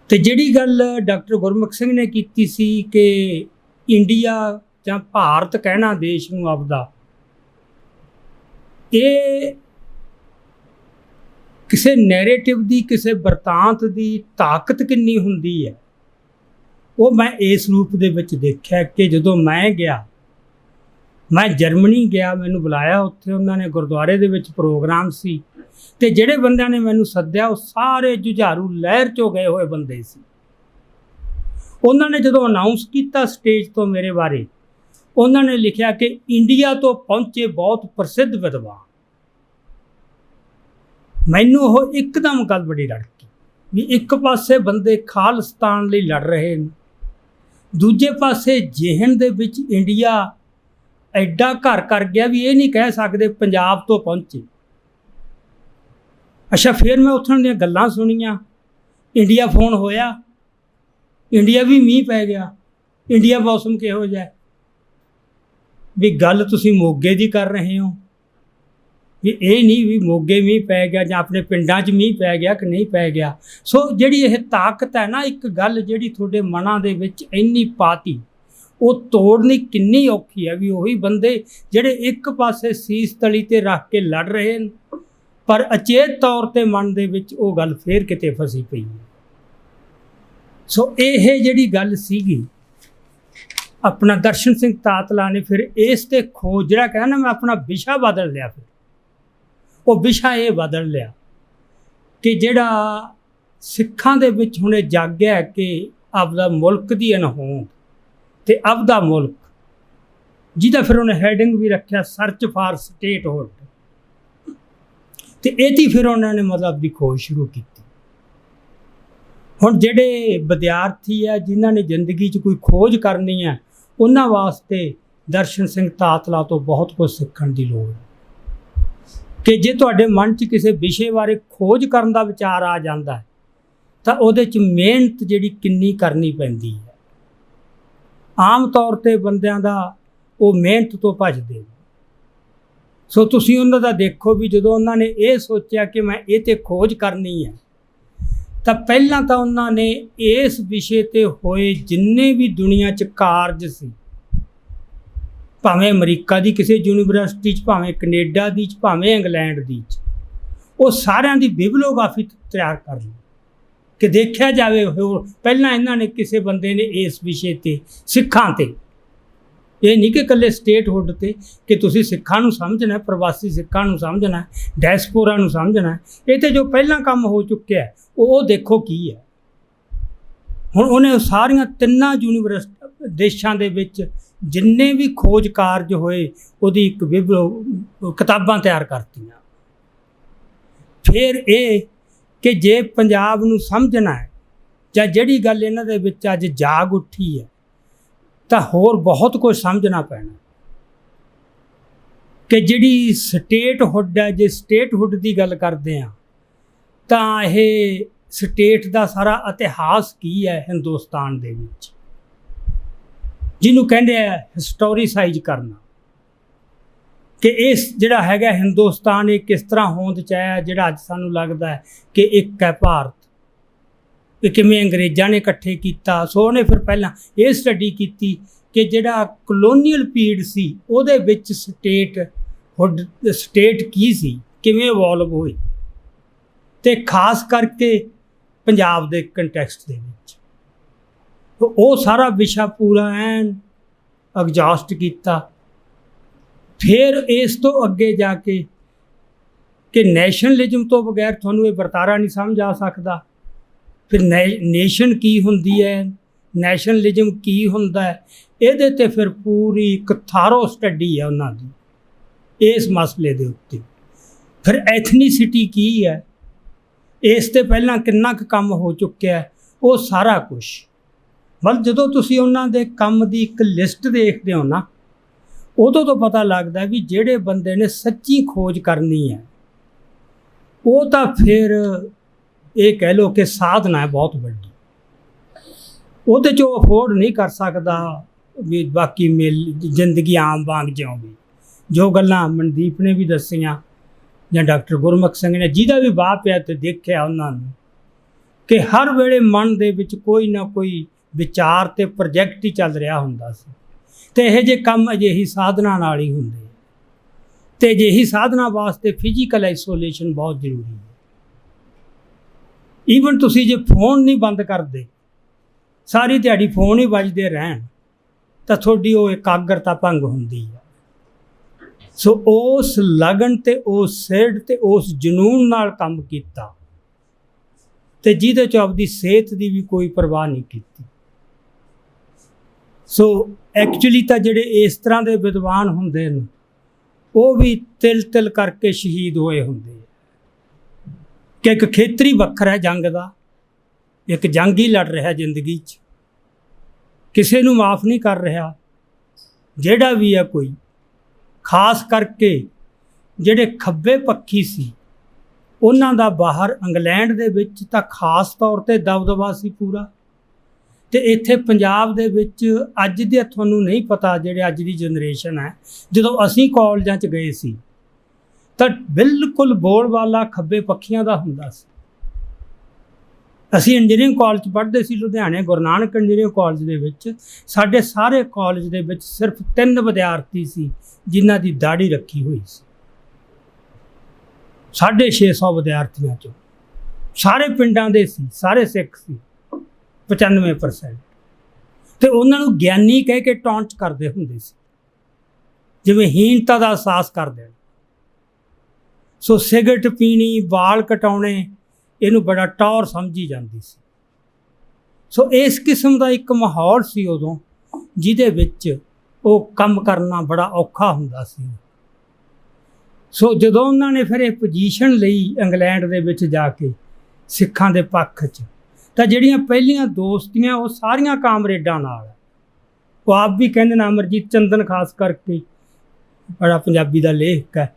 ਤੇ ਜਿਹੜੀ ਗੱਲ ਡਾਕਟਰ ਗੁਰਮੁਖ ਸਿੰਘ ਨੇ ਕੀਤੀ ਸੀ ਕਿ ਇੰਡੀਆ ਜਾਂ ਭਾਰਤ ਕਹਿਣਾ ਦੇਸ਼ ਨੂੰ ਆਪਦਾ, ਇਹ ਕਿਸੇ ਨੈਰੇਟਿਵ ਦੀ, ਕਿਸੇ ਬਰਤਾਂਤ ਦੀ ਤਾਕਤ ਕਿੰਨੀ ਹੁੰਦੀ ਹੈ, ਉਹ ਮੈਂ ਇਸ ਰੂਪ ਦੇ ਵਿੱਚ ਦੇਖਿਆ ਕਿ ਜਦੋਂ ਮੈਂ ਜਰਮਨੀ ਗਿਆ, ਮੈਨੂੰ ਬੁਲਾਇਆ, ਉੱਥੇ ਉਹਨਾਂ ਨੇ ਗੁਰਦੁਆਰੇ ਦੇ ਵਿੱਚ ਪ੍ਰੋਗਰਾਮ ਸੀ ਤੇ ਜਿਹੜੇ ਬੰਦਿਆਂ ਨੇ ਮੈਨੂੰ ਸੱਦਿਆ ਉਹ ਸਾਰੇ ਜੁਝਾਰੂ ਲਹਿਰ 'ਚੋਂ ਗਏ ਹੋਏ ਬੰਦੇ ਸੀ। ਉਹਨਾਂ ਨੇ ਜਦੋਂ ਅਨਾਊਂਸ ਕੀਤਾ ਸਟੇਜ ਤੋਂ ਮੇਰੇ ਬਾਰੇ, ਉਹਨਾਂ ਨੇ ਲਿਖਿਆ ਕਿ ਇੰਡੀਆ ਤੋਂ ਪਹੁੰਚੇ ਬਹੁਤ ਪ੍ਰਸਿੱਧ ਵਿਦਵਾਨ। ਮੈਨੂੰ ਉਹ ਇੱਕਦਮ ਗੱਲ ਬੜੀ ਰੜਕੀ ਵੀ ਇੱਕ ਪਾਸੇ ਬੰਦੇ ਖਾਲਿਸਤਾਨ ਲਈ ਲੜ ਰਹੇ ਨੇ, ਦੂਜੇ ਪਾਸੇ ਜਿਹਨ ਦੇ ਵਿੱਚ ਇੰਡੀਆ ਐਡਾ ਘਰ ਕਰ ਗਿਆ ਵੀ ਇਹ ਨਹੀਂ ਕਹਿ ਸਕਦੇ ਪੰਜਾਬ ਤੋਂ ਪਹੁੰਚੇ। ਅੱਛਾ, ਫਿਰ ਮੈਂ ਉੱਥੋਂ ਦੀਆਂ ਗੱਲਾਂ ਸੁਣੀਆਂ, ਇੰਡੀਆ ਫੋਨ ਹੋਇਆ, ਇੰਡੀਆ ਵੀ ਮੀਂਹ ਪੈ ਗਿਆ, ਇੰਡੀਆ ਮੌਸਮ ਕਿਹੋ ਜਿਹਾ, ਵੀ ਗੱਲ ਤੁਸੀਂ ਮੋਗੇ ਦੀ ਕਰ ਰਹੇ ਹੋ, ਵੀ ਇਹ ਨਹੀਂ ਵੀ ਮੋਗੇ ਮੀਂਹ ਪੈ ਗਿਆ ਜਾਂ ਆਪਣੇ ਪਿੰਡਾਂ 'ਚ ਮੀਂਹ ਪੈ ਗਿਆ ਕਿ ਨਹੀਂ ਪੈ ਗਿਆ। ਸੋ ਜਿਹੜੀ ਇਹ ਤਾਕਤ ਹੈ ਨਾ, ਇੱਕ ਗੱਲ ਜਿਹੜੀ ਤੁਹਾਡੇ ਮਨਾਂ ਦੇ ਵਿੱਚ ਇੰਨੀ ਪਾਤੀ, ਉਹ ਤੋੜਨੀ ਕਿੰਨੀ ਔਖੀ ਹੈ। ਵੀ ਉਹੀ ਬੰਦੇ ਜਿਹੜੇ ਇੱਕ ਪਾਸੇ ਸੀਸ ਤਲੀ 'ਤੇ ਰੱਖ ਕੇ ਲੜ ਰਹੇ ਨੇ, ਪਰ ਅਚੇਤ ਤੌਰ 'ਤੇ ਮਨ ਦੇ ਵਿੱਚ ਉਹ ਗੱਲ ਫੇਰ ਕਿਤੇ ਫਸੀ ਪਈ ਹੈ। ਸੋ ਇਹ ਜਿਹੜੀ ਗੱਲ ਸੀਗੀ, ਆਪਣਾ ਦਰਸ਼ਨ ਸਿੰਘ ਤਾਤਲਾ ਨੇ ਫਿਰ ਇਸ 'ਤੇ ਖੋਜ, ਜਿਹੜਾ ਕਹਿੰਦਾ ਮੈਂ ਆਪਣਾ ਵਿਸ਼ਾ ਬਦਲ ਲਿਆ, ਫਿਰ ਉਹ ਵਿਸ਼ਾ ਇਹ ਬਦਲ ਲਿਆ ਕਿ ਜਿਹੜਾ ਸਿੱਖਾਂ ਦੇ ਵਿੱਚ ਹੁਣ ਇਹ ਜਾਗਿਆ ਕਿ ਆਪਦਾ ਮੁਲਕ ਦੀ ਅਣਹੋਂਦ ਤੇ ਆਪਦਾ ਮੁਲਕ, ਜਿਹਦਾ ਫਿਰ ਉਹਨੇ ਹੈਡਿੰਗ ਵੀ ਰੱਖਿਆ ਸਰਚ ਫਾਰ ਸਟੇਟਹੁੱਡ, ਤੇ ਇਹਦੀ ਫਿਰ ਉਹਨਾਂ ਨੇ ਮਤਲਬ ਦੀ ਖੋਜ ਸ਼ੁਰੂ ਕੀਤੀ। ਹੁਣ ਜਿਹੜੇ ਵਿਦਿਆਰਥੀ ਹੈ ਜਿਨ੍ਹਾਂ ਨੇ ਜ਼ਿੰਦਗੀ 'ਚ ਕੋਈ ਖੋਜ ਕਰਨੀ ਹੈ, ਉਹਨਾਂ ਵਾਸਤੇ ਦਰਸ਼ਨ ਸਿੰਘ ਤਾਤਲਾ ਤੋਂ ਬਹੁਤ ਕੁਝ ਸਿੱਖਣ ਦੀ ਲੋੜ ਹੈ। ਕਿ ਜੇ ਤੁਹਾਡੇ ਮਨ 'ਚ ਕਿਸੇ ਵਿਸ਼ੇ ਬਾਰੇ ਖੋਜ ਕਰਨ ਦਾ ਵਿਚਾਰ ਆ ਜਾਂਦਾ ਹੈ ਤਾਂ ਉਹਦੇ 'ਚ ਮਿਹਨਤ ਜਿਹੜੀ ਕਿੰਨੀ ਕਰਨੀ ਪੈਂਦੀ ਹੈ। ਆਮ ਤੌਰ 'ਤੇ ਬੰਦਿਆਂ ਦਾ ਉਹ ਮਿਹਨਤ ਤੋਂ ਭੱਜਦੇ। ਸੋ ਤੁਸੀਂ ਉਹਨਾਂ ਦਾ ਦੇਖੋ ਵੀ ਜਦੋਂ ਉਹਨਾਂ ਨੇ ਇਹ ਸੋਚਿਆ ਕਿ ਮੈਂ ਇਹ 'ਤੇ ਖੋਜ ਕਰਨੀ ਹੈ, ਤਾਂ ਪਹਿਲਾਂ ਤਾਂ ਉਹਨਾਂ ਨੇ ਇਸ ਵਿਸ਼ੇ 'ਤੇ ਹੋਏ ਜਿੰਨੇ ਵੀ ਦੁਨੀਆ 'ਚ ਕਾਰਜ ਸੀ, ਭਾਵੇਂ ਅਮਰੀਕਾ ਦੀ ਕਿਸੇ ਯੂਨੀਵਰਸਿਟੀ 'ਚ, ਭਾਵੇਂ ਕੈਨੇਡਾ ਦੀ 'ਚ, ਭਾਵੇਂ ਇੰਗਲੈਂਡ ਦੀ 'ਚ, ਉਹ ਸਾਰਿਆਂ ਦੀ ਬਿਬਲੀਓਗ੍ਰਾਫੀ ਤਿਆਰ ਕਰ ਲਈ ਕਿ ਦੇਖਿਆ ਜਾਵੇ ਹੋਰ ਪਹਿਲਾਂ ਇਹਨਾਂ ਨੇ ਕਿਸੇ ਬੰਦੇ ਨੇ ਇਸ ਵਿਸ਼ੇ 'ਤੇ ਸਿੱਖਾਂ 'ਤੇ, ਇਹ ਨਹੀਂ ਕਿ ਇਕੱਲੇ ਸਟੇਟਹੁੱਡ 'ਤੇ, ਕਿ ਤੁਸੀਂ ਸਿੱਖਾਂ ਨੂੰ ਸਮਝਣਾ, ਪ੍ਰਵਾਸੀ ਸਿੱਖਾਂ ਨੂੰ ਸਮਝਣਾ, ਡਾਇਸਪੋਰਾ ਨੂੰ ਸਮਝਣਾ, ਇਹ 'ਤੇ ਜੋ ਪਹਿਲਾਂ ਕੰਮ ਹੋ ਚੁੱਕਿਆ ਉਹ ਦੇਖੋ ਕੀ ਹੈ। ਹੁਣ ਉਹਨੇ ਸਾਰੀਆਂ 3 ਦੇਸ਼ਾਂ ਦੇ ਵਿੱਚ ਜਿੰਨੇ ਵੀ ਖੋਜ ਕਾਰਜ ਹੋਏ ਉਹਦੀ ਇੱਕ ਕਿਤਾਬਾਂ ਤਿਆਰ ਕਰਤੀਆਂ। ਫਿਰ ਇਹ ਕਿ ਜੇ ਪੰਜਾਬ ਨੂੰ ਸਮਝਣਾ ਹੈ ਜਾਂ ਜਿਹੜੀ ਗੱਲ ਇਹਨਾਂ ਦੇ ਵਿੱਚ ਅੱਜ ਜਾਗ ਉੱਠੀ ਹੈ ਤਾਂ ਹੋਰ ਬਹੁਤ ਕੁਝ ਸਮਝਣਾ ਪੈਣਾ ਕਿ ਜਿਹੜੀ ਸਟੇਟਹੁੱਡ ਹੈ, ਜੇ ਸਟੇਟਹੁੱਡ ਦੀ ਗੱਲ ਕਰਦੇ ਹਾਂ ਤਾਂ ਇਹ ਸਟੇਟ ਦਾ ਸਾਰਾ ਇਤਿਹਾਸ ਕੀ ਹੈ ਹਿੰਦੁਸਤਾਨ ਦੇ ਵਿੱਚ, ਜਿਹਨੂੰ ਕਹਿੰਦੇ ਆ ਹਿਸਟੋਰੀਸਾਈਜ਼ ਕਰਨਾ, ਕਿ ਇਸ ਜਿਹੜਾ ਹੈਗਾ ਹਿੰਦੁਸਤਾਨ ਇਹ ਕਿਸ ਤਰ੍ਹਾਂ ਹੋਂਦ 'ਚ ਆਇਆ ਜਿਹੜਾ ਅੱਜ ਸਾਨੂੰ ਲੱਗਦਾ ਹੈ ਕਿ ਇੱਕ ਹੈ ਭਾਰਤ, ਇਹ ਕਿਵੇਂ ਅੰਗਰੇਜ਼ਾਂ ਨੇ ਇਕੱਠੇ ਕੀਤਾ। ਸੋ ਉਹਨੇ ਫਿਰ ਪਹਿਲਾਂ ਇਹ ਸਟੱਡੀ ਕੀਤੀ ਕਿ ਜਿਹੜਾ ਕਲੋਨੀਅਲ ਪੀਰੀਅਡ ਸੀ ਉਹਦੇ ਵਿੱਚ ਸਟੇਟ ਕੀ ਸੀ, ਕਿਵੇਂ ਇਵੋਲਵ ਹੋਈ, ਅਤੇ ਖਾਸ ਕਰਕੇ ਪੰਜਾਬ ਦੇ ਕੰਟੈਕਸਟ ਦੇ ਵਿੱਚ ਉਹ ਸਾਰਾ ਵਿਸ਼ਾ ਪੂਰਾ ਐਨ ਐਗਜ਼ੌਸਟ ਕੀਤਾ। ਫਿਰ ਇਸ ਤੋਂ ਅੱਗੇ ਜਾ ਕੇ ਕਿ ਨੈਸ਼ਨਲਿਜ਼ਮ ਤੋਂ ਬਗੈਰ ਤੁਹਾਨੂੰ ਇਹ ਵਰਤਾਰਾ ਨਹੀਂ ਸਮਝ ਆ ਸਕਦਾ। ਫਿਰ ਨੇਸ਼ਨ ਕੀ ਹੁੰਦੀ ਹੈ, ਨੈਸ਼ਨਲਿਜ਼ਮ ਕੀ ਹੁੰਦਾ ਹੈ, ਇਹਦੇ 'ਤੇ ਫਿਰ ਪੂਰੀ ਇੱਕ ਥਾਰੋ ਸਟੱਡੀ ਹੈ ਉਹਨਾਂ ਦੀ ਇਸ ਮਸਲੇ ਦੇ ਉੱਤੇ। ਫਿਰ ਐਥਨੀਸਿਟੀ ਕੀ ਹੈ, ਇਸ 'ਤੇ ਪਹਿਲਾਂ ਕਿੰਨਾ ਕੁ ਕੰਮ ਹੋ ਚੁੱਕਿਆ, ਉਹ ਸਾਰਾ ਕੁਛ। ਮਤਲਬ ਜਦੋਂ ਤੁਸੀਂ ਉਹਨਾਂ ਦੇ ਕੰਮ ਦੀ ਇੱਕ ਲਿਸਟ ਦੇਖਦੇ ਹੋ ਨਾ, ਉਦੋਂ ਤੋਂ ਪਤਾ ਲੱਗਦਾ ਵੀ ਜਿਹੜੇ ਬੰਦੇ ਨੇ ਸੱਚੀ ਖੋਜ ਕਰਨੀ ਹੈ ਉਹ ਤਾਂ ਫਿਰ ਇਹ ਕਹਿ ਲਓ ਕਿ ਸਾਧਨਾ ਹੈ ਬਹੁਤ ਵੱਡੀ, ਉਹਦੇ 'ਚ ਉਹ ਅਫੋਰਡ ਨਹੀਂ ਕਰ ਸਕਦਾ ਵੀ ਬਾਕੀ ਜ਼ਿੰਦਗੀ ਆਮ ਵਾਂਗ ਜਿਉਂ। ਜੋ ਗੱਲਾਂ ਮਨਦੀਪ ਨੇ ਵੀ ਦੱਸੀਆਂ ਜਾਂ ਡਾਕਟਰ ਗੁਰਮੁਖ ਸਿੰਘ ਨੇ, ਜਿਹਦਾ ਵੀ ਬਾਪ ਹੈ ਤੇ ਦੇਖਿਆ ਉਹਨਾਂ ਨੂੰ ਕਿ ਹਰ ਵੇਲੇ ਮਨ ਦੇ ਵਿੱਚ ਕੋਈ ਨਾ ਕੋਈ ਵਿਚਾਰ ਅਤੇ ਪ੍ਰੋਜੈਕਟ ਹੀ ਚੱਲ ਰਿਹਾ ਹੁੰਦਾ ਸੀ, ਅਤੇ ਇਹੋ ਜਿਹੇ ਕੰਮ ਅਜਿਹੀ ਸਾਧਨਾ ਨਾਲ ਹੀ ਹੁੰਦੇ। ਅਤੇ ਅਜਿਹੀ ਸਾਧਨਾ ਵਾਸਤੇ ਫਿਜ਼ੀਕਲ ਆਈਸੋਲੇਸ਼ਨ ਬਹੁਤ ਜ਼ਰੂਰੀ ਹੈ। ਈਵਨ ਤੁਸੀਂ ਜੇ ਫੋਨ ਨਹੀਂ ਬੰਦ ਕਰਦੇ, ਸਾਰੀ ਦਿਹਾੜੀ ਫੋਨ ਹੀ ਵੱਜਦੇ ਰਹਿਣ, ਤਾਂ ਤੁਹਾਡੀ ਉਹ ਇਕਾਗਰਤਾ ਭੰਗ ਹੁੰਦੀ ਹੈ। ਸੋ ਉਸ ਲਗਨ ਅਤੇ ਉਸ ਸਿਰਡ ਅਤੇ ਉਸ ਜਨੂੰਨ ਨਾਲ ਕੰਮ ਕੀਤਾ, ਅਤੇ ਜਿਹਦੇ 'ਚ ਆਪਦੀ ਸਿਹਤ ਦੀ ਵੀ ਕੋਈ ਪਰਵਾਹ ਨਹੀਂ ਕੀਤੀ। ਸੋ ਐਕਚੁਅਲੀ ਤਾਂ ਜਿਹੜੇ ਇਸ ਤਰ੍ਹਾਂ ਦੇ ਵਿਦਵਾਨ ਹੁੰਦੇ ਨੇ ਉਹ ਵੀ ਤਿਲ ਤਿਲ ਕਰਕੇ ਸ਼ਹੀਦ ਹੋਏ ਹੁੰਦੇ ਆ ਕਿ ਇੱਕ ਖੇਤਰੀ ਵੱਖਰਾ ਹੈ ਜੰਗ ਦਾ, ਇੱਕ ਜੰਗ ਹੀ ਲੜ ਰਿਹਾ ਜ਼ਿੰਦਗੀ 'ਚ, ਕਿਸੇ ਨੂੰ ਮਾफ़ ਨਹੀਂ ਕਰ ਰਿਹਾ ਜਿਹੜਾ ਵੀ ਹੈ ਕੋਈ। ਖਾਸ ਕਰਕੇ ਜਿਹੜੇ ਖੱਬੇ ਪੱਖੀ ਸੀ ਉਹਨਾਂ ਦਾ ਬਾਹਰ ਇੰਗਲੈਂਡ ਦੇ ਵਿੱਚ ਤਾਂ ਖਾਸ ਤੌਰ 'ਤੇ ਦਬਦਬਾ ਸੀ ਪੂਰਾ, ਅਤੇ ਇੱਥੇ ਪੰਜਾਬ ਦੇ ਵਿੱਚ ਅੱਜ ਦੇ ਤੁਹਾਨੂੰ ਨਹੀਂ ਪਤਾ, ਜਿਹੜੇ ਅੱਜ ਦੀ ਜਨਰੇਸ਼ਨ ਹੈ, ਜਦੋਂ ਅਸੀਂ ਕਾਲਜਾਂ 'ਚ ਗਏ ਸੀ ਤਾਂ ਬਿਲਕੁਲ ਬੋਲਬਾਲਾ ਖੱਬੇ ਪੱਖੀਆਂ ਦਾ ਹੁੰਦਾ ਸੀ। ਅਸੀਂ ਇੰਜੀਨੀਅਰਿੰਗ ਕਾਲਜ 'ਚ ਪੜ੍ਹਦੇ ਸੀ ਲੁਧਿਆਣੇ, ਗੁਰੂ ਨਾਨਕ ਇੰਜੀਨੀਅਰਿੰਗ ਕਾਲਜ ਦੇ ਵਿੱਚ। ਸਾਡੇ ਸਾਰੇ ਕਾਲਜ ਦੇ ਵਿੱਚ ਸਿਰਫ 3 ਵਿਦਿਆਰਥੀ ਸੀ ਜਿਨ੍ਹਾਂ ਦੀ ਦਾੜੀ ਰੱਖੀ ਹੋਈ ਸੀ, 650 ਵਿਦਿਆਰਥੀਆਂ 'ਚੋਂ। ਸਾਰੇ ਪਿੰਡਾਂ ਦੇ ਸੀ, ਸਾਰੇ ਸਿੱਖ ਸੀ 95%, ਅਤੇ ਉਹਨਾਂ ਨੂੰ ਗਿਆਨੀ ਕਹਿ ਕੇ ਟੌਂਚ ਕਰਦੇ ਹੁੰਦੇ ਸੀ, ਜਿਵੇਂ ਹੀਨਤਾ ਦਾ ਅਹਿਸਾਸ ਕਰਦੇ। ਸੋ ਸਿਗਰਟ ਪੀਣੀ, ਵਾਲ ਕਟਾਉਣੇ, ਇਹਨੂੰ ਬੜਾ ਟੌਰ ਸਮਝੀ ਜਾਂਦੀ ਸੀ। ਸੋ ਇਸ ਕਿਸਮ ਦਾ ਇੱਕ ਮਾਹੌਲ ਸੀ ਉਦੋਂ, ਜਿਹਦੇ ਵਿੱਚ ਉਹ ਕੰਮ ਕਰਨਾ ਬੜਾ ਔਖਾ ਹੁੰਦਾ ਸੀ। ਸੋ ਜਦੋਂ ਉਹਨਾਂ ਨੇ ਫਿਰ ਇਹ ਪੋਜੀਸ਼ਨ ਲਈ ਇੰਗਲੈਂਡ ਦੇ ਵਿੱਚ ਜਾ ਕੇ ਸਿੱਖਾਂ ਦੇ ਪੱਖ 'ਚ, ਤਾਂ ਜਿਹੜੀਆਂ ਪਹਿਲੀਆਂ ਦੋਸਤੀਆਂ ਉਹ ਸਾਰੀਆਂ ਕਾਮਰੇਡਾਂ ਨਾਲ। ਉਹ ਆਪ ਵੀ ਕਹਿੰਦੇ ਨੇ, ਅਮਰਜੀਤ ਚੰਦਨ ਖਾਸ ਕਰਕੇ ਬੜਾ ਪੰਜਾਬੀ ਦਾ ਲੇਖਕ ਹੈ,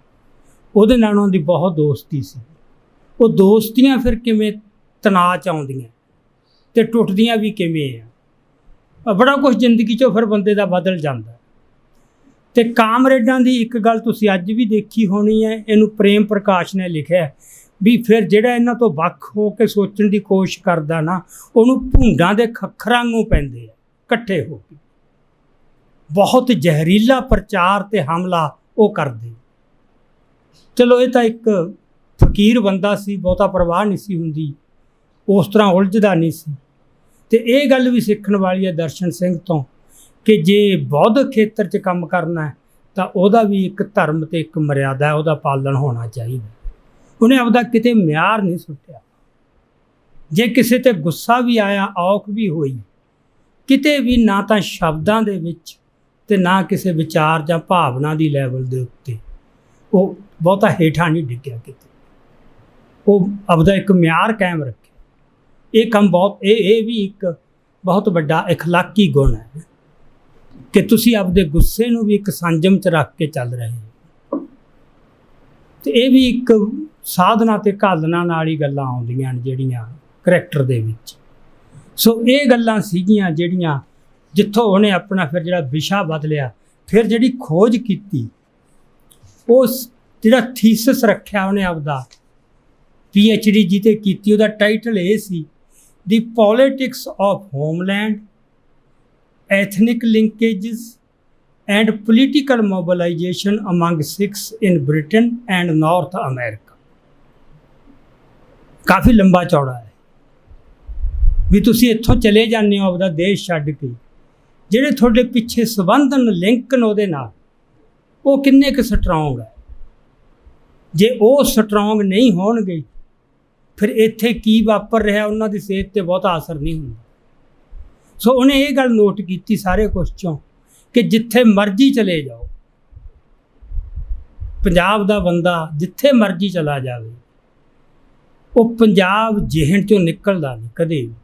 ਉਹਦੇ ਨਾਲ ਉਹਨਾਂ ਦੀ ਬਹੁਤ ਦੋਸਤੀ ਸੀ। ਉਹ ਦੋਸਤੀਆਂ ਫਿਰ ਕਿਵੇਂ ਤਣਾਅ 'ਚ ਆਉਂਦੀਆਂ ਅਤੇ ਟੁੱਟਦੀਆਂ ਵੀ ਕਿਵੇਂ ਆ, ਬੜਾ ਕੁਛ ਜ਼ਿੰਦਗੀ 'ਚੋਂ ਫਿਰ ਬੰਦੇ ਦਾ ਬਦਲ ਜਾਂਦਾ। ਅਤੇ ਕਾਮਰੇਡਾਂ ਦੀ ਇੱਕ ਗੱਲ ਤੁਸੀਂ ਅੱਜ ਵੀ ਦੇਖੀ ਹੋਣੀ ਹੈ, ਇਹਨੂੰ ਪ੍ਰੇਮ ਪ੍ਰਕਾਸ਼ ਨੇ ਲਿਖਿਆ ਵੀ ਫਿਰ ਜਿਹੜਾ ਇਹਨਾਂ ਤੋਂ ਵੱਖ ਹੋ ਕੇ ਸੋਚਣ ਦੀ ਕੋਸ਼ਿਸ਼ ਕਰਦਾ ਨਾ, ਉਹਨੂੰ ਭੂੰਡਾਂ ਦੇ ਖੱਖਰਾਂ ਨੂੰ ਪੈਂਦੇ ਆ ਇਕੱਠੇ ਹੋ ਕੇ, ਬਹੁਤ ਜ਼ਹਿਰੀਲਾ ਪ੍ਰਚਾਰ ਅਤੇ ਹਮਲਾ ਉਹ ਕਰਦੇ। ਚਲੋ ਇਹ ਤਾਂ ਇੱਕ ਫਕੀਰ ਬੰਦਾ ਸੀ, ਬਹੁਤਾ ਪਰਵਾਹ ਨਹੀਂ ਸੀ ਹੁੰਦੀ, ਉਸ ਤਰ੍ਹਾਂ ਉਲਝਦਾ ਨਹੀਂ ਸੀ। ਅਤੇ ਇਹ ਗੱਲ ਵੀ ਸਿੱਖਣ ਵਾਲੀ ਹੈ ਦਰਸ਼ਨ ਸਿੰਘ ਤੋਂ ਕਿ ਜੇ ਬੌਧਿਕ ਖੇਤਰ 'ਚ ਕੰਮ ਕਰਨਾ ਹੈ ਤਾਂ ਉਹਦਾ ਵੀ ਇੱਕ ਧਰਮ ਅਤੇ ਇੱਕ ਮਰਿਆਦਾ ਉਹਦਾ ਪਾਲਣ ਹੋਣਾ ਚਾਹੀਦਾ। ਉਹਨੇ ਆਪਦਾ ਕਿਤੇ ਮਿਆਰ ਨਹੀਂ ਸੁੱਟਿਆ। ਜੇ ਕਿਸੇ 'ਤੇ ਗੁੱਸਾ ਵੀ ਆਇਆ, ਔਖ ਵੀ ਹੋਈ, ਕਿਤੇ ਵੀ ਨਾ ਤਾਂ ਸ਼ਬਦਾਂ ਦੇ ਵਿੱਚ ਅਤੇ ਨਾ ਕਿਸੇ ਵਿਚਾਰ ਜਾਂ ਭਾਵਨਾ ਦੀ ਲੈਵਲ ਦੇ ਉੱਤੇ ਉਹ ਬਹੁਤਾ ਹੇਠਾਂ ਨਹੀਂ ਡਿੱਗਿਆ ਕਿਤੇ। ਉਹ ਆਪਦਾ ਇੱਕ ਮਿਆਰ ਕਾਇਮ ਰੱਖੇ। ਇਹ ਕੰਮ ਬਹੁਤ ਇਹ ਵੀ ਇੱਕ ਬਹੁਤ ਵੱਡਾ ਇਖਲਾਕੀ ਗੁਣ ਹੈ ਕਿ ਤੁਸੀਂ ਆਪਦੇ ਗੁੱਸੇ ਨੂੰ ਵੀ ਇੱਕ ਸੰਜਮ 'ਚ ਰੱਖ ਕੇ ਚੱਲ ਰਹੇ ਹੋ। ਅਤੇ ਇਹ ਵੀ ਇੱਕ ਸਾਧਨਾ ਅਤੇ ਘਾਲਣਾ ਨਾਲ ਹੀ ਗੱਲਾਂ ਆਉਂਦੀਆਂ ਨੇ ਜਿਹੜੀਆਂ ਕਰੈਕਟਰ ਦੇ ਵਿੱਚ। ਸੋ ਇਹ ਗੱਲਾਂ ਸੀਗੀਆਂ ਜਿਹੜੀਆਂ ਜਿੱਥੋਂ ਉਹਨੇ ਆਪਣਾ ਫਿਰ ਜਿਹੜਾ ਵਿਸ਼ਾ ਬਦਲਿਆ, ਫਿਰ ਜਿਹੜੀ ਖੋਜ ਕੀਤੀ, ਉਸ ਜਿਹੜਾ ਥੀਸਿਸ ਰੱਖਿਆ ਉਹਨੇ ਆਪਦਾ PhD ਜਿਹਤੇ ਕੀਤੀ, ਉਹਦਾ ਟਾਈਟਲ ਇਹ ਸੀ the politics of homeland, ethnic linkages and political mobilization among Sikhs in Britain and North America. ਕਾਫੀ ਲੰਬਾ ਚੌੜਾ ਹੈ ਵੀ ਤੁਸੀਂ ਇੱਥੋਂ ਚਲੇ ਜਾਂਦੇ ਹੋ ਆਪਦਾ ਦੇਸ਼ ਛੱਡ ਕੇ, ਜਿਹੜੇ ਤੁਹਾਡੇ ਪਿੱਛੇ ਸੰਬੰਧਨ ਲਿੰਕ ਨੇ ਉਹਦੇ ਨਾਲ, ਉਹ ਕਿੰਨੇ ਕੁ ਸਟਰੋਂਗ ਹੈ। ਜੇ ਉਹ ਸਟਰੋਂਗ ਨਹੀਂ ਹੋਣਗੇ ਫਿਰ ਇੱਥੇ ਕੀ ਵਾਪਰ ਰਿਹਾ ਉਹਨਾਂ ਦੀ ਸਿਹਤ 'ਤੇ ਬਹੁਤਾ ਅਸਰ ਨਹੀਂ ਹੁੰਦਾ। ਸੋ ਉਹਨੇ ਇਹ ਗੱਲ ਨੋਟ ਕੀਤੀ ਸਾਰੇ ਕੁਛ 'ਚੋਂ ਕਿ ਜਿੱਥੇ ਮਰਜ਼ੀ ਚਲੇ ਜਾਓ, ਪੰਜਾਬ ਦਾ ਬੰਦਾ ਜਿੱਥੇ ਮਰਜ਼ੀ ਚਲਾ ਜਾਵੇ, ਉਹ ਪੰਜਾਬ ਜਿਹਨ 'ਚੋਂ ਨਿਕਲਦਾ ਨਹੀਂ ਕਦੇ ਵੀ।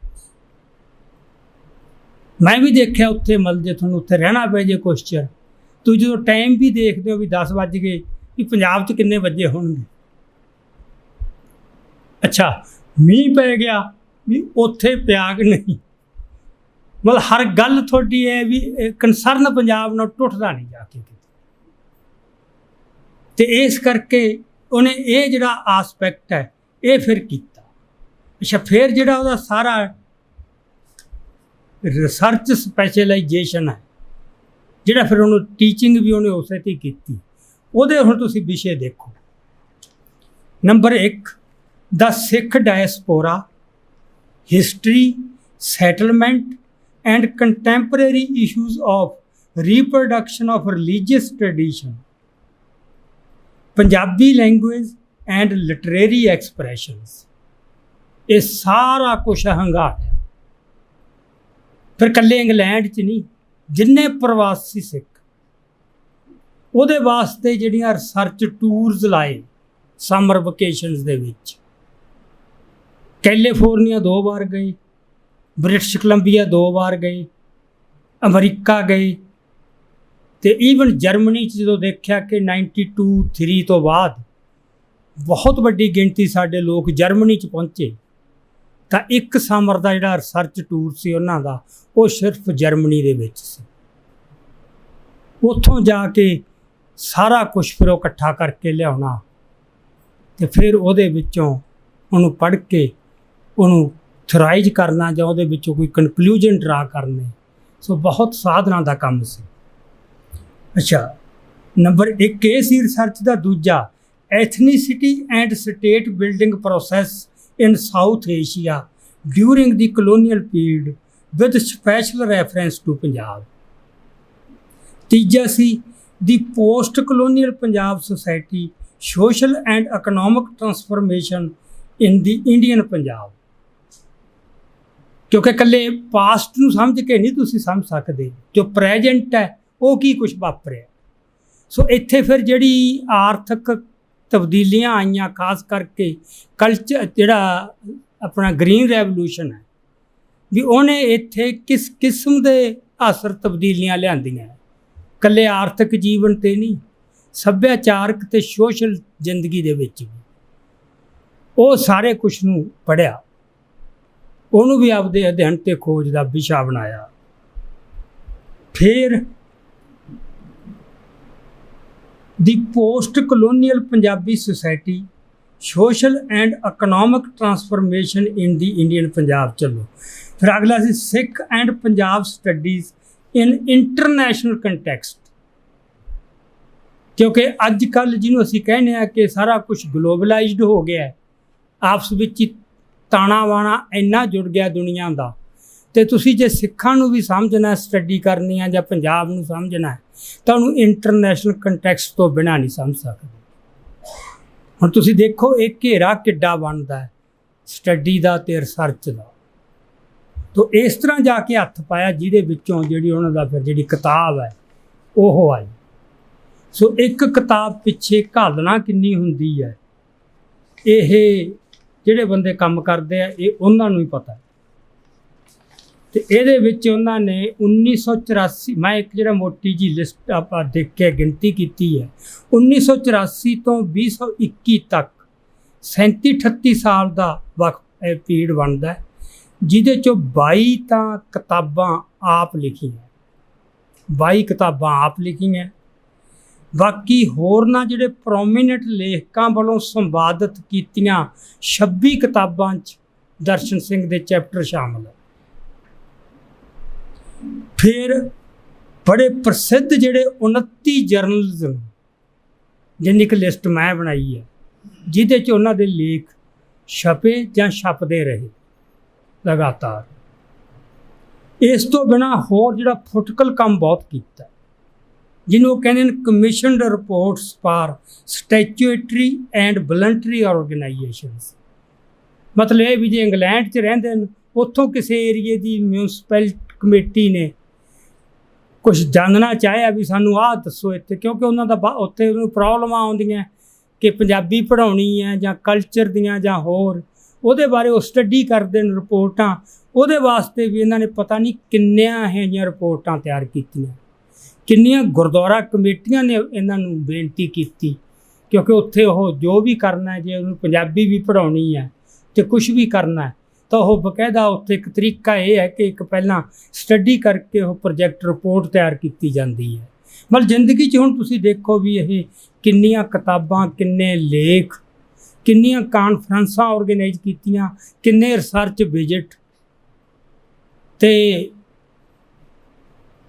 ਮੈਂ ਵੀ ਦੇਖਿਆ ਉੱਥੇ ਜੇ ਤੁਹਾਨੂੰ ਉੱਥੇ ਰਹਿਣਾ ਪੈ ਜੇ ਕੁਛ ਚਿਰ, ਤੁਸੀਂ ਜਦੋਂ ਟਾਈਮ ਵੀ ਦੇਖਦੇ ਹੋ ਵੀ 10 ਵੱਜ ਗਏ, ਵੀ ਪੰਜਾਬ 'ਚ ਕਿੰਨੇ ਵਜੇ ਹੋਣਗੇ। ਅੱਛਾ, ਮੀਂਹ ਪੈ ਗਿਆ ਵੀ ਉੱਥੇ ਪਿਆ ਕਿ ਨਹੀਂ, ਮਤਲਬ ਹਰ ਗੱਲ ਤੁਹਾਡੀ ਹੈ ਵੀ ਕੰਸਰਨ ਪੰਜਾਬ ਨਾਲ ਟੁੱਟਦਾ ਨਹੀਂ ਜਾ ਕੇ ਕਿਤੇ। ਅਤੇ ਇਸ ਕਰਕੇ ਉਹਨੇ ਇਹ ਜਿਹੜਾ ਆਸਪੈਕਟ ਹੈ ਇਹ ਫਿਰ ਕੀਤਾ। ਅੱਛਾ, ਫਿਰ ਜਿਹੜਾ ਉਹਦਾ ਸਾਰਾ ਰਿਸਰਚ ਸਪੈਸ਼ਲਾਈਜੇਸ਼ਨ ਹੈ, ਜਿਹੜਾ ਫਿਰ ਉਹਨੂੰ ਟੀਚਿੰਗ ਵੀ ਉਹਨੇ ਉਸੇ 'ਤੇ ਕੀਤੀ। ਉਹਦੇ ਹੁਣ ਤੁਸੀਂ ਵਿਸ਼ੇ ਦੇਖੋ। Number 1, the Sikh diaspora, history, settlement and contemporary issues of reproduction of religious tradition, Punjabi language and literary expressions. ਇਹ ਸਾਰਾ ਕੁਛ ਹੰਗਾਰਿਆ। ਫਿਰ ਇਕੱਲੇ ਇੰਗਲੈਂਡ 'ਚ ਨਹੀਂ, ਜਿੰਨੇ ਪ੍ਰਵਾਸੀ ਸਿੱਖ, ਉਹਦੇ ਵਾਸਤੇ ਜਿਹੜੀਆਂ ਰਿਸਰਚ ਟੂਰਸ ਲਾਏ ਸਮਰ ਵਕੇਸ਼ਨਸ ਦੇ ਵਿੱਚ। ਕੈਲੀਫੋਰਨੀਆ 2 ਵਾਰ ਗਏ, ਬ੍ਰਿਟਿਸ਼ ਕੋਲੰਬੀਆ 2 ਵਾਰ ਗਏ, ਅਮਰੀਕਾ ਗਏ, ਅਤੇ ਈਵਨ ਜਰਮਨੀ 'ਚ ਜਦੋਂ ਦੇਖਿਆ ਕਿ 92-93 ਤੋਂ ਬਾਅਦ ਬਹੁਤ ਵੱਡੀ ਗਿਣਤੀ ਸਾਡੇ ਲੋਕ ਜਰਮਨੀ 'ਚ ਪਹੁੰਚੇ, ਤਾਂ ਇੱਕ ਸਮਰ ਦਾ ਜਿਹੜਾ ਰਿਸਰਚ ਟੂਰ ਸੀ ਉਹਨਾਂ ਦਾ, ਉਹ ਸਿਰਫ ਜਰਮਨੀ ਦੇ ਵਿੱਚ ਸੀ। ਉੱਥੋਂ ਜਾ ਕੇ ਸਾਰਾ ਕੁਛ ਫਿਰ ਉਹ ਇਕੱਠਾ ਕਰਕੇ ਲਿਆਉਣਾ ਅਤੇ ਫਿਰ ਉਹਦੇ ਵਿੱਚੋਂ ਉਹਨੂੰ ਪੜ੍ਹ ਕੇ ਉਹਨੂੰ ਥਿਓਰਾਈਜ਼ ਕਰਨਾ ਜਾਂ ਉਹਦੇ ਵਿੱਚੋਂ ਕੋਈ ਕਨਕਲੂਜਨ ਡਰਾ ਕਰਨੇ। ਸੋ ਬਹੁਤ ਸਾਧਨਾ ਦਾ ਕੰਮ ਸੀ। ਅੱਛਾ, ਨੰਬਰ 1 ਇਹ ਸੀ ਰਿਸਰਚ ਦਾ। ਦੂਜਾ, ethnicity and state building process in South Asia during the colonial period with special reference to Punjab। ਤੀਜਾ ਸੀ the post colonial Punjab society, social and economic transformation in the Indian Punjab। ਕਿਉਂਕਿ ਇਕੱਲੇ past ਨੂੰ ਸਮਝ ਕੇ ਨਹੀਂ ਤੁਸੀਂ ਸਮਝ ਸਕਦੇ, ਜੋ ਪ੍ਰੈਜੈਂਟ ਹੈ ਉਹ ਕੀ ਕੁਛ ਵਾਪਰਿਆ। ਸੋ ਇੱਥੇ ਫਿਰ ਜਿਹੜੀ ਆਰਥਿਕ ਤਬਦੀਲੀਆਂ ਆਈਆਂ, ਖਾਸ ਕਰਕੇ ਕਲਚਰ ਜਿਹੜਾ ਆਪਣਾ ਗ੍ਰੀਨ ਰੈਵੋਲੂਸ਼ਨ ਹੈ, ਵੀ ਉਹਨੇ ਇੱਥੇ ਕਿਸ ਕਿਸਮ ਦੇ ਅਸਰ ਤਬਦੀਲੀਆਂ ਲਿਆਂਦੀਆਂ। ਇਕੱਲੇ ਆਰਥਿਕ ਜੀਵਨ 'ਤੇ ਨਹੀਂ, ਸੱਭਿਆਚਾਰਕ ਅਤੇ ਸੋਸ਼ਲ ਜ਼ਿੰਦਗੀ ਦੇ ਵਿੱਚ ਵੀ ਉਹ ਸਾਰੇ ਕੁਛ ਨੂੰ ਪੜ੍ਹਿਆ, ਉਹਨੂੰ ਵੀ ਆਪਦੇ ਅਧਿਐਨ ਅਤੇ ਖੋਜ ਦਾ ਵਿਸ਼ਾ ਬਣਾਇਆ। ਫਿਰ the post colonial Punjabi society, social and economic transformation in the Indian Punjab. ਚੱਲੋ ਫਿਰ ਅਗਲਾ ਸੀ Sikh and Punjab studies in international context. क्योंकि अज कल जिन्हों असीं कहने आ कि सारा कुछ ग्लोबलाइज्ड हो गया, आपस विच ही ताना बाना इन्ना जुड़ गया दुनिया का, तो तुसीं जे सिखां नूं भी समझना, स्टडी करनी है, जां पंजाब नूं समझना है, तो उन्होंने इंटरनैशनल कंटैक्सट तो बिना नहीं समझ सकते। हुण तुसीं देखो एक घेरा किड्डा बनदा है स्टडी का ते रिसर्च का। तो इस तरह जाके हत्थ पाया जिहदे विचों जिहड़ी उन्हां दा फिर जिहड़ी किताब है वो आई। सो एक किताब पिछे घालना किन्नी हुंदी है, ये जिहड़े बंदे काम करते हैं ये उन्हां नूं ही पता है। तो ये विच उन्हां ने 1984, मैं एक जिहड़ा मोटी जी लिस्ट आप देख के गिनती की है, 1984 तो 2021 तक 37-38 साल का वक्त पीरियड बनता है, जिहदे चों 22 तां किताबां आप लिखियां, 22 किताबां आप लिखियां। बाकी होरना जिहड़े प्रोमीनेंट लेखकां वालों संपादित कीतियां 26 किताबां दर्शन सिंह दे चैप्टर शामिल है। फिर बड़े प्रसिद्ध जिहड़े 29 जर्नल्स जिन्नी एक लिस्ट मैं बनाई है, जिहदे च उन्हां दे लेख छपे जां छपदे रहे लगातार। इस तो बिना होर जिहड़ा फुटकल काम बहुत कीता, जिन्होंने कहते हैं कमिशनड reports for स्टैचूएटरी and voluntary organisations. मतलब ये भी जो इंग्लैंड च रहिंदे हैं, उत्थों किसी एरिए की म्यूनसिपल कमेटी ने कुछ जानना चाहे भी सानू आह दसो इत्थे, क्योंकि उन्होंने उत्थे प्रॉब्लम आउंदियां कि पंजाबी पढ़ाउणी है जां कल्चर दियां जां होर, उहदे बारे वो स्टडी करते हैं रिपोर्टां। उहदे वास्ते भी इन्होंने पता नहीं किन्नियां इहो जिहियां रिपोर्टां तैयार कीतियां, किन्नियां गुरद्वारा कमेटियां ने इन्हां नूं बेनती कीती, क्योंकि उत्थे वो जो भी करना है, जे उन्होंने पंजाबी भी पढ़ाउणी है तो कुछ भी करना है, तो वह बकायदा उत्थे एक तरीका यह है कि एक पहला स्टडी करके वो प्रोजैक्ट रिपोर्ट तैयार की जाती है। मतलब जिंदगी च हुण तुसीं देखो भी ये किन्नियां किताबां, किन्ने लेख, किन्नियां कानफ्रेंसां ऑर्गेनाइज कीतियां, किन्ने रिसर्च विजिट। ते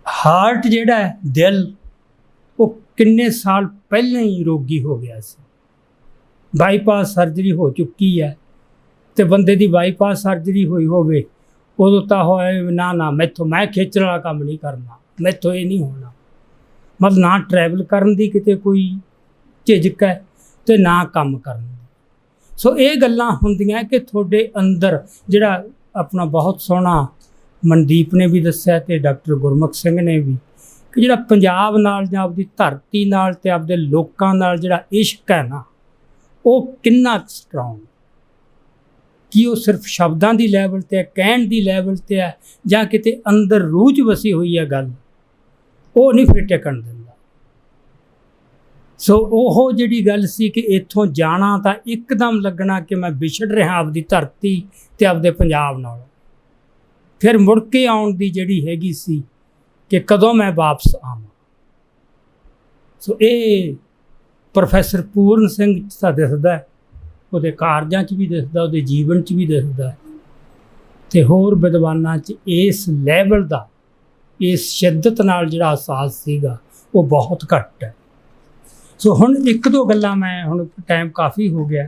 हार्ट जिहड़ा है दिल, वो किन्ने साल पहले ही रोगी हो गया सी, बाईपास सर्जरी हो चुकी है, तो बंदे की बाईपास सर्जरी हुई होवे उदों तो होए ना ना मैथों, मैं खिचण वाला काम नहीं करना, मैथों ये नहीं होना। मतलब ना ट्रैवल करन दी किते कोई झिझक है तो ना काम करन दी। सो ये गल्लां हुंदियां कि तुहाडे अंदर जिहड़ा अपना बहुत सोहना मनदीप ने भी दस्सिया ते डॉक्टर गुरमुख सिंह ने भी, कि जिहड़ा पंजाब नाल जां आपदी धरती नाल ते आपदे लोकां नाल जिहड़ा इश्क है ना, वो किन्ना स्ट्रॉन्ग, कि वो सिर्फ शब्दां दी लैवल ते है, कहण दी लैवल ते है, जां किते अंदर रूह च वसी हुई है गल, वो नहीं फिर टिकण दिंदा। सो वो जिहड़ी गल सी कि इत्थों जाना तो एकदम लगना कि मैं विछड़ रहा आपदी धरती ते आपदे पंजाब नाल, फिर मुड़ के आउण दी जिहड़ी हैगी सी कि कदों मैं वापस आवां। सो ये प्रोफैसर पूर्ण सिंह दा दिसदा है, ਉਹਦੇ ਕਾਰਜਾਂ 'ਚ ਵੀ ਦਿਸਦਾ, ਉਹਦੇ ਜੀਵਨ 'ਚ ਵੀ ਦਿਸਦਾ, ਤੇ ਹੋਰ ਵਿਦਵਾਨਾਂ 'ਚ ਇਸ ਲੈਵਲ ਦਾ, ਇਸ ਸ਼ਿੱਦਤ ਨਾਲ ਜਿਹੜਾ ਅਹਿਸਾਸ ਸੀਗਾ ਉਹ ਬਹੁਤ ਘੱਟ ਹੈ। ਸੋ ਹੁਣ ਇੱਕ ਦੋ ਗੱਲਾਂ ਮੈਂ, ਹੁਣ ਟਾਈਮ ਕਾਫੀ ਹੋ ਗਿਆ,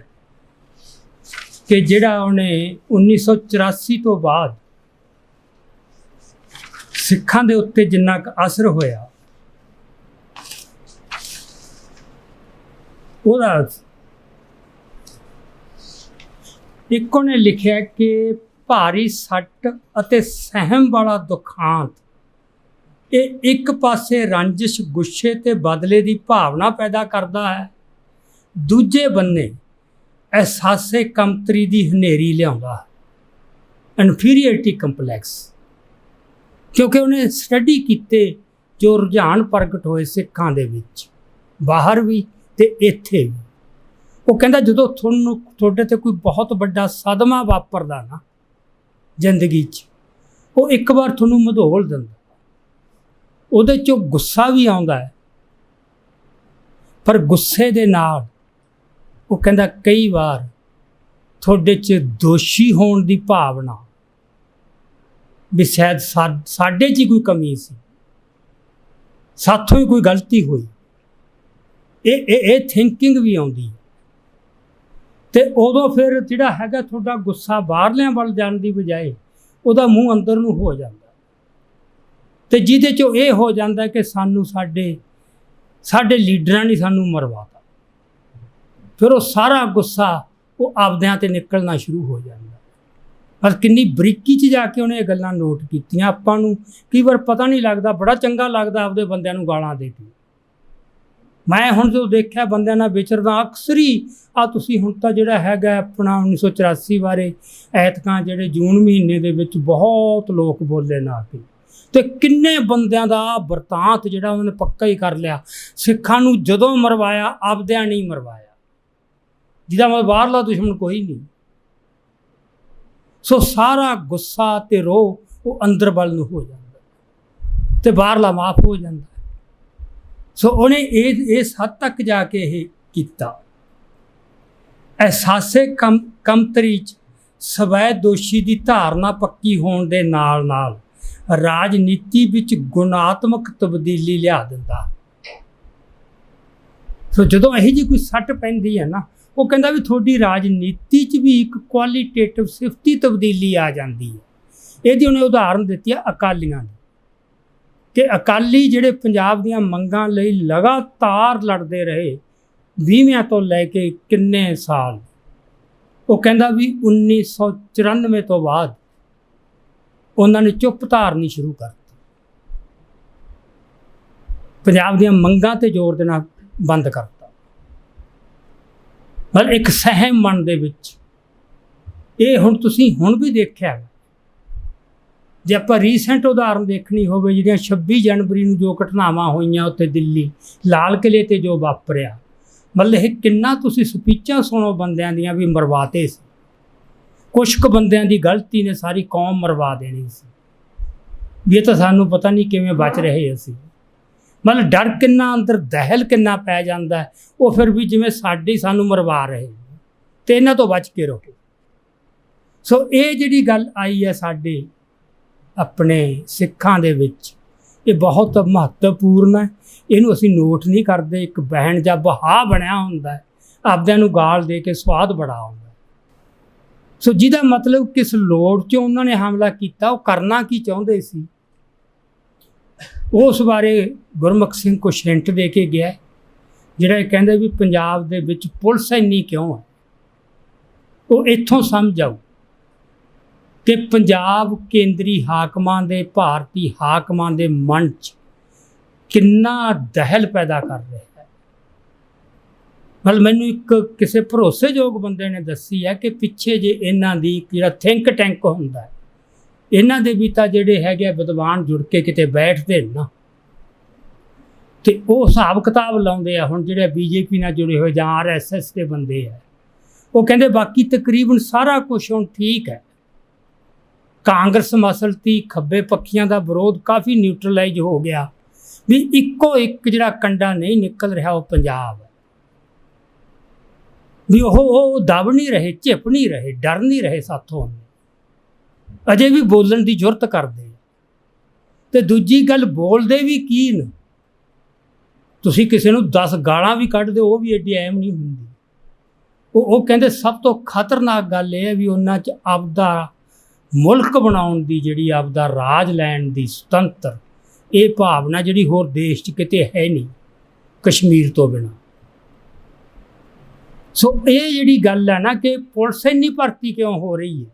ਕਿ ਜਿਹੜਾ ਉਹਨੇ 1984 ਤੋਂ ਬਾਅਦ ਸਿੱਖਾਂ ਦੇ ਉੱਤੇ ਜਿੰਨਾ ਕੁ ਅਸਰ ਹੋਇਆ, ਉਹਦਾ ਇੱਕ ਉਹਨੇ ਲਿਖਿਆ ਕਿ ਭਾਰੀ ਸੱਟ ਅਤੇ ਸਹਿਮ ਵਾਲਾ ਦੁਖਾਂਤ ਇਹ ਇੱਕ ਪਾਸੇ ਰੰਜਿਸ਼, ਗੁੱਸੇ ਤੇ ਬਦਲੇ ਦੀ ਭਾਵਨਾ ਪੈਦਾ ਕਰਦਾ ਹੈ, ਦੂਜੇ ਬੰਨੇ ਅਹਿਸਾਸੇ ਕਮਤਰੀ ਦੀ ਹਨੇਰੀ ਲਿਆਉਂਦਾ ਹੈ, ਇਨਫੀਰੀਅਰਿਟੀ ਕੰਪਲੈਕਸ। ਕਿਉਂਕਿ ਉਹਨੇ ਸਟੱਡੀ ਕੀਤੇ ਜੋ ਰੁਝਾਨ ਪ੍ਰਗਟ ਹੋਏ ਸਿੱਖਾਂ ਦੇ ਵਿੱਚ, ਬਾਹਰ ਵੀ ਤੇ ਇੱਥੇ ਵੀ। ਉਹ ਕਹਿੰਦਾ ਜਦੋਂ ਤੁਹਾਡੇ ਤੇ ਕੋਈ ਬਹੁਤ ਵੱਡਾ ਸਦਮਾ ਵਾਪਰਦਾ ਨਾ ਜ਼ਿੰਦਗੀ 'ਚ, ਉਹ ਇੱਕ ਵਾਰ ਤੁਹਾਨੂੰ ਮਧੋਲ ਦਿੰਦਾ, ਉਹਦੇ 'ਚੋਂ ਗੁੱਸਾ ਵੀ ਆਉਂਦਾ ਹੈ, ਪਰ ਗੁੱਸੇ ਦੇ ਨਾਲ ਉਹ ਕਹਿੰਦਾ ਕਈ ਵਾਰ ਤੁਹਾਡੇ 'ਚ ਦੋਸ਼ੀ ਹੋਣ ਦੀ ਭਾਵਨਾ ਵੀ ਸ਼ਾਇਦ ਸਾਡੇ 'ਚ ਹੀ ਕੋਈ ਕਮੀ ਸੀ, ਸਾਥੋਂ ਹੀ ਕੋਈ ਗਲਤੀ ਹੋਈ, ਇਹ ਥਿੰਕਿੰਗ ਵੀ ਆਉਂਦੀ। ਤੇ ਉਦੋਂ ਫਿਰ ਜਿਹੜਾ ਹੈਗਾ ਤੁਹਾਡਾ ਗੁੱਸਾ ਬਾਹਰਲਿਆਂ ਵੱਲ ਜਾਣ ਦੀ ਬਜਾਏ ਉਹਦਾ ਮੂੰਹ ਅੰਦਰ ਨੂੰ ਹੋ ਜਾਂਦਾ, ਤੇ ਜਿਹਦੇ 'ਚੋਂ ਇਹ ਹੋ ਜਾਂਦਾ ਕਿ ਸਾਨੂੰ ਸਾਡੇ ਲੀਡਰਾਂ ਨੇ ਸਾਨੂੰ ਮਰਵਾਤਾ। ਫਿਰ ਉਹ ਸਾਰਾ ਗੁੱਸਾ ਉਹ ਆਪਦਿਆਂ 'ਤੇ ਨਿਕਲਣਾ ਸ਼ੁਰੂ ਹੋ ਜਾਂਦਾ। ਪਰ ਕਿੰਨੀ ਬਰੀਕੀ 'ਚ ਜਾ ਕੇ ਉਹਨੇ ਇਹ ਗੱਲਾਂ ਨੋਟ ਕੀਤੀਆਂ। ਆਪਾਂ ਨੂੰ ਕਈ ਵਾਰ ਪਤਾ ਨਹੀਂ ਲੱਗਦਾ, ਬੜਾ ਚੰਗਾ ਲੱਗਦਾ ਆਪਦੇ ਬੰਦਿਆਂ ਨੂੰ ਗਾਲਾਂ ਦੇ ਕੇ। ਮੈਂ ਹੁਣ ਜਦੋਂ ਦੇਖਿਆ ਬੰਦਿਆਂ ਨਾਲ ਵਿਚਰਦਾ, ਅਕਸਰ ਹੀ ਤੁਸੀਂ ਹੁਣ ਤਾਂ ਜਿਹੜਾ ਹੈਗਾ ਆਪਣਾ 1984 ਬਾਰੇ ਐਤਕਾਂ ਜਿਹੜੇ ਜੂਨ ਮਹੀਨੇ ਦੇ ਵਿੱਚ ਬਹੁਤ ਲੋਕ ਬੋਲੇ ਨਾ ਕੇ, ਤੇ ਕਿੰਨੇ ਬੰਦਿਆਂ ਦਾ ਵਰਤਾਂਤ ਜਿਹੜਾ ਉਹਨਾਂ ਨੇ ਪੱਕਾ ਹੀ ਕਰ ਲਿਆ। ਸਿੱਖਾਂ ਨੂੰ ਜਦੋਂ ਮਰਵਾਇਆ ਆਪਦਿਆਂ ਨਹੀਂ ਮਰਵਾਇਆ, ਜਿਹਦਾ ਮਤਲਬ ਬਾਹਰਲਾ ਦੁਸ਼ਮਣ ਕੋਈ ਨਹੀਂ। ਸੋ ਸਾਰਾ ਗੁੱਸਾ ਤੇ ਰੋਹ ਉਹ ਅੰਦਰ ਵੱਲ ਨੂੰ ਹੋ ਜਾਂਦਾ ਤੇ ਬਾਹਰਲਾ ਮਾਫ ਹੋ ਜਾਂਦਾ। ਸੋ ਉਹਨੇ ਇਸ ਹੱਦ ਤੱਕ ਜਾ ਕੇ ਇਹ ਕੀਤਾ। ਅਹਿਸਾਸੇ ਕਮਤਰੀ 'ਚ ਸਵੈ ਦੋਸ਼ੀ ਦੀ ਧਾਰਨਾ ਪੱਕੀ ਹੋਣ ਦੇ ਨਾਲ ਨਾਲ ਰਾਜਨੀਤੀ ਵਿੱਚ ਗੁਣਾਤਮਕ ਤਬਦੀਲੀ ਲਿਆ ਦਿੰਦਾ। ਸੋ ਜਦੋਂ ਇਹੋ ਜਿਹੀ ਕੋਈ ਸੱਟ ਪੈਂਦੀ ਹੈ ਨਾ, ਉਹ ਕਹਿੰਦਾ ਵੀ ਤੁਹਾਡੀ ਰਾਜਨੀਤੀ 'ਚ ਵੀ ਇੱਕ ਕੁਆਲੀਟੇਟਿਵ ਸਿਫਤੀ ਤਬਦੀਲੀ ਆ ਜਾਂਦੀ ਹੈ। ਇਹਦੀ ਉਹਨੇ ਉਦਾਹਰਨ ਦਿੱਤੀ ਹੈ ਅਕਾਲੀਆਂ ਦੀ, ਕਿ ਅਕਾਲੀ ਜਿਹੜੇ ਪੰਜਾਬ ਦੀਆਂ ਮੰਗਾਂ ਲਈ ਲਗਾਤਾਰ ਲੜਦੇ ਰਹੇ 20ਵਿਆਂ ਤੋਂ ਲੈ ਕੇ ਕਿੰਨੇ ਸਾਲ। ਉਹ ਕਹਿੰਦਾ ਵੀ 1994 ਤੋਂ ਬਾਅਦ ਉਹਨਾਂ ਨੇ ਚੁੱਪ ਧਾਰਨੀ ਸ਼ੁਰੂ ਕਰ ਦਿੱਤੀ, ਪੰਜਾਬ ਦੀਆਂ ਮੰਗਾਂ 'ਤੇ ਜ਼ੋਰ ਦੇਣਾ ਬੰਦ ਕਰਤਾ। ਪਰ ਇੱਕ ਸਹਿਮ ਮਨ ਦੇ ਵਿੱਚ ਇਹ ਹੁਣ ਤੁਸੀਂ ਹੁਣ ਵੀ ਦੇਖਿਆ, ਜੇ ਆਪਾਂ ਰੀਸੈਂਟ ਉਦਾਹਰਨ ਦੇਖਣੀ ਹੋਵੇ, ਜਿਹੜੀਆਂ 26 ਜਨਵਰੀ ਨੂੰ ਜੋ ਘਟਨਾਵਾਂ ਹੋਈਆਂ ਉੱਥੇ ਦਿੱਲੀ ਲਾਲ ਕਿਲ੍ਹੇ 'ਤੇ ਜੋ ਵਾਪਰਿਆ, ਮਤਲਬ ਇਹ ਕਿੰਨਾ ਤੁਸੀਂ ਸਪੀਚਾਂ ਸੁਣੋ ਬੰਦਿਆਂ ਦੀਆਂ ਵੀ ਮਰਵਾਤੇ ਸੀ। ਕੁਛ ਕੁ ਬੰਦਿਆਂ ਦੀ ਗਲਤੀ ਨੇ ਸਾਰੀ ਕੌਮ ਮਰਵਾ ਦੇਣੀ ਸੀ, ਵੀ ਇਹ ਤਾਂ ਸਾਨੂੰ ਪਤਾ ਨਹੀਂ ਕਿਵੇਂ ਬਚ ਰਹੇ ਅਸੀਂ। ਮਤਲਬ ਡਰ ਕਿੰਨਾ ਅੰਦਰ, ਦਹਿਲ ਕਿੰਨਾ ਪੈ ਜਾਂਦਾ, ਉਹ ਫਿਰ ਵੀ ਜਿਵੇਂ ਸਾਨੂੰ ਮਰਵਾ ਰਹੇ ਤੇ ਇਹਨਾਂ ਤੋਂ ਬਚ ਕੇ ਰਹੋ। ਸੋ ਇਹ ਜਿਹੜੀ ਗੱਲ ਆਈ ਹੈ ਸਾਡੇ ਆਪਣੇ ਸਿੱਖਾਂ ਦੇ ਵਿੱਚ, ਇਹ ਬਹੁਤ ਮਹੱਤਵਪੂਰਨ ਹੈ। ਇਹਨੂੰ ਅਸੀਂ ਨੋਟ ਨਹੀਂ ਕਰਦੇ। ਇੱਕ ਬਹਿਣ ਜਾਂ ਬਹਾ ਬਣਿਆ ਹੁੰਦਾ, ਆਪਦਿਆਂ ਨੂੰ ਗਾਲ ਦੇ ਕੇ ਸਵਾਦ ਬੜਾ ਆਉਂਦਾ। ਸੋ ਜਿਹਦਾ ਮਤਲਬ ਕਿਸ ਲੋੜ 'ਚ ਉਹਨਾਂ ਨੇ ਹਮਲਾ ਕੀਤਾ, ਉਹ ਕਰਨਾ ਕੀ ਚਾਹੁੰਦੇ ਸੀ, ਉਸ ਬਾਰੇ ਗੁਰਮੁਖ ਸਿੰਘ ਕੁਛ ਹਿੰਟ ਦੇ ਕੇ ਗਿਆ, ਜਿਹੜਾ ਇਹ ਕਹਿੰਦੇ ਵੀ ਪੰਜਾਬ ਦੇ ਵਿੱਚ ਪੁਲਿਸ ਇੰਨੀ ਕਿਉਂ ਹੈ। ਉਹ ਇੱਥੋਂ ਸਮਝ ਆਊ ਕਿ ਪੰਜਾਬ ਕੇਂਦਰੀ ਹਾਕਮਾਂ ਦੇ, ਭਾਰਤੀ ਹਾਕਮਾਂ ਦੇ ਮਨ 'ਚ ਕਿੰਨਾ ਦਹਿਲ ਪੈਦਾ ਕਰ ਰਿਹਾ ਹੈ। ਮਤਲਬ ਮੈਨੂੰ ਇੱਕ ਕਿਸੇ ਭਰੋਸੇਯੋਗ ਬੰਦੇ ਨੇ ਦੱਸੀ ਹੈ ਕਿ ਪਿੱਛੇ ਜੇ ਇਹਨਾਂ ਦੀ ਜਿਹੜਾ ਥਿੰਕ ਟੈਂਕ ਹੁੰਦਾ ਹੈ, ਇਹਨਾਂ ਦੇ ਵੀ ਤਾਂ ਜਿਹੜੇ ਹੈਗੇ ਵਿਦਵਾਨ ਜੁੜ ਕੇ ਕਿਤੇ ਬੈਠਦੇ ਨਾ, ਤੇ ਉਹ ਹਿਸਾਬ ਕਿਤਾਬ ਲਾਉਂਦੇ ਆ। ਹੁਣ ਜਿਹੜੇ BJP ਨਾਲ ਜੁੜੇ ਹੋਏ ਜਾਂ RSS ਦੇ ਬੰਦੇ ਆ, ਉਹ ਕਹਿੰਦੇ ਬਾਕੀ ਤਕਰੀਬਨ ਸਾਰਾ ਕੁਛ ਹੁਣ ਠੀਕ ਹੈ। ਕਾਂਗਰਸ ਮਸਲਤੀ ਖੱਬੇ ਪੱਖੀਆਂ ਦਾ ਵਿਰੋਧ ਕਾਫੀ ਨਿਊਟਰਲਾਈਜ਼ ਹੋ ਗਿਆ, ਵੀ ਇੱਕੋ ਇੱਕ ਜਿਹੜਾ ਕੰਡਾ ਨਹੀਂ ਨਿਕਲ ਰਿਹਾ ਉਹ ਪੰਜਾਬ ਹੈ। ਵੀ ਉਹ ਦਬ ਨਹੀਂ ਰਹੇ, ਝਿਪ ਨਹੀਂ ਰਹੇ, ਡਰ ਨਹੀਂ ਰਹੇ ਸਾਥੋਂ, ਅਜੇ ਵੀ ਬੋਲਣ ਦੀ ਜੁਰਤ ਕਰਦੇ। ਤੇ ਦੂਜੀ ਗੱਲ, ਬੋਲਦੇ ਵੀ ਕੀ ਨੇ। ਤੁਸੀਂ ਕਿਸੇ ਨੂੰ 10 ਗਾਲਾਂ ਵੀ ਕੱਢ ਦਿਓ, ਉਹ ਵੀ ਐਡੀ ਐਮ ਨਹੀਂ ਹੁੰਦੀ। ਉਹ ਕਹਿੰਦੇ ਸਭ ਤੋਂ ਖਤਰਨਾਕ ਗੱਲ ਇਹ ਹੈ ਵੀ ਉਹਨਾਂ 'ਚ ਆਪਦਾ ਮੁਲਕ ਬਣਾਉਣ ਦੀ, ਜਿਹੜੀ ਆਪਦਾ ਰਾਜ ਲੈਣ ਦੀ ਸੁਤੰਤਰ, ਇਹ ਭਾਵਨਾ ਜਿਹੜੀ ਹੋਰ ਦੇਸ਼ 'ਚ ਕਿਤੇ ਹੈ ਨਹੀਂ ਕਸ਼ਮੀਰ ਤੋਂ ਬਿਨਾਂ। ਸੋ ਇਹ ਜਿਹੜੀ ਗੱਲ ਹੈ ਨਾ ਕਿ ਪੁਲਿਸ ਇੰਨੀ ਭਰਤੀ ਕਿਉਂ ਹੋ ਰਹੀ ਹੈ,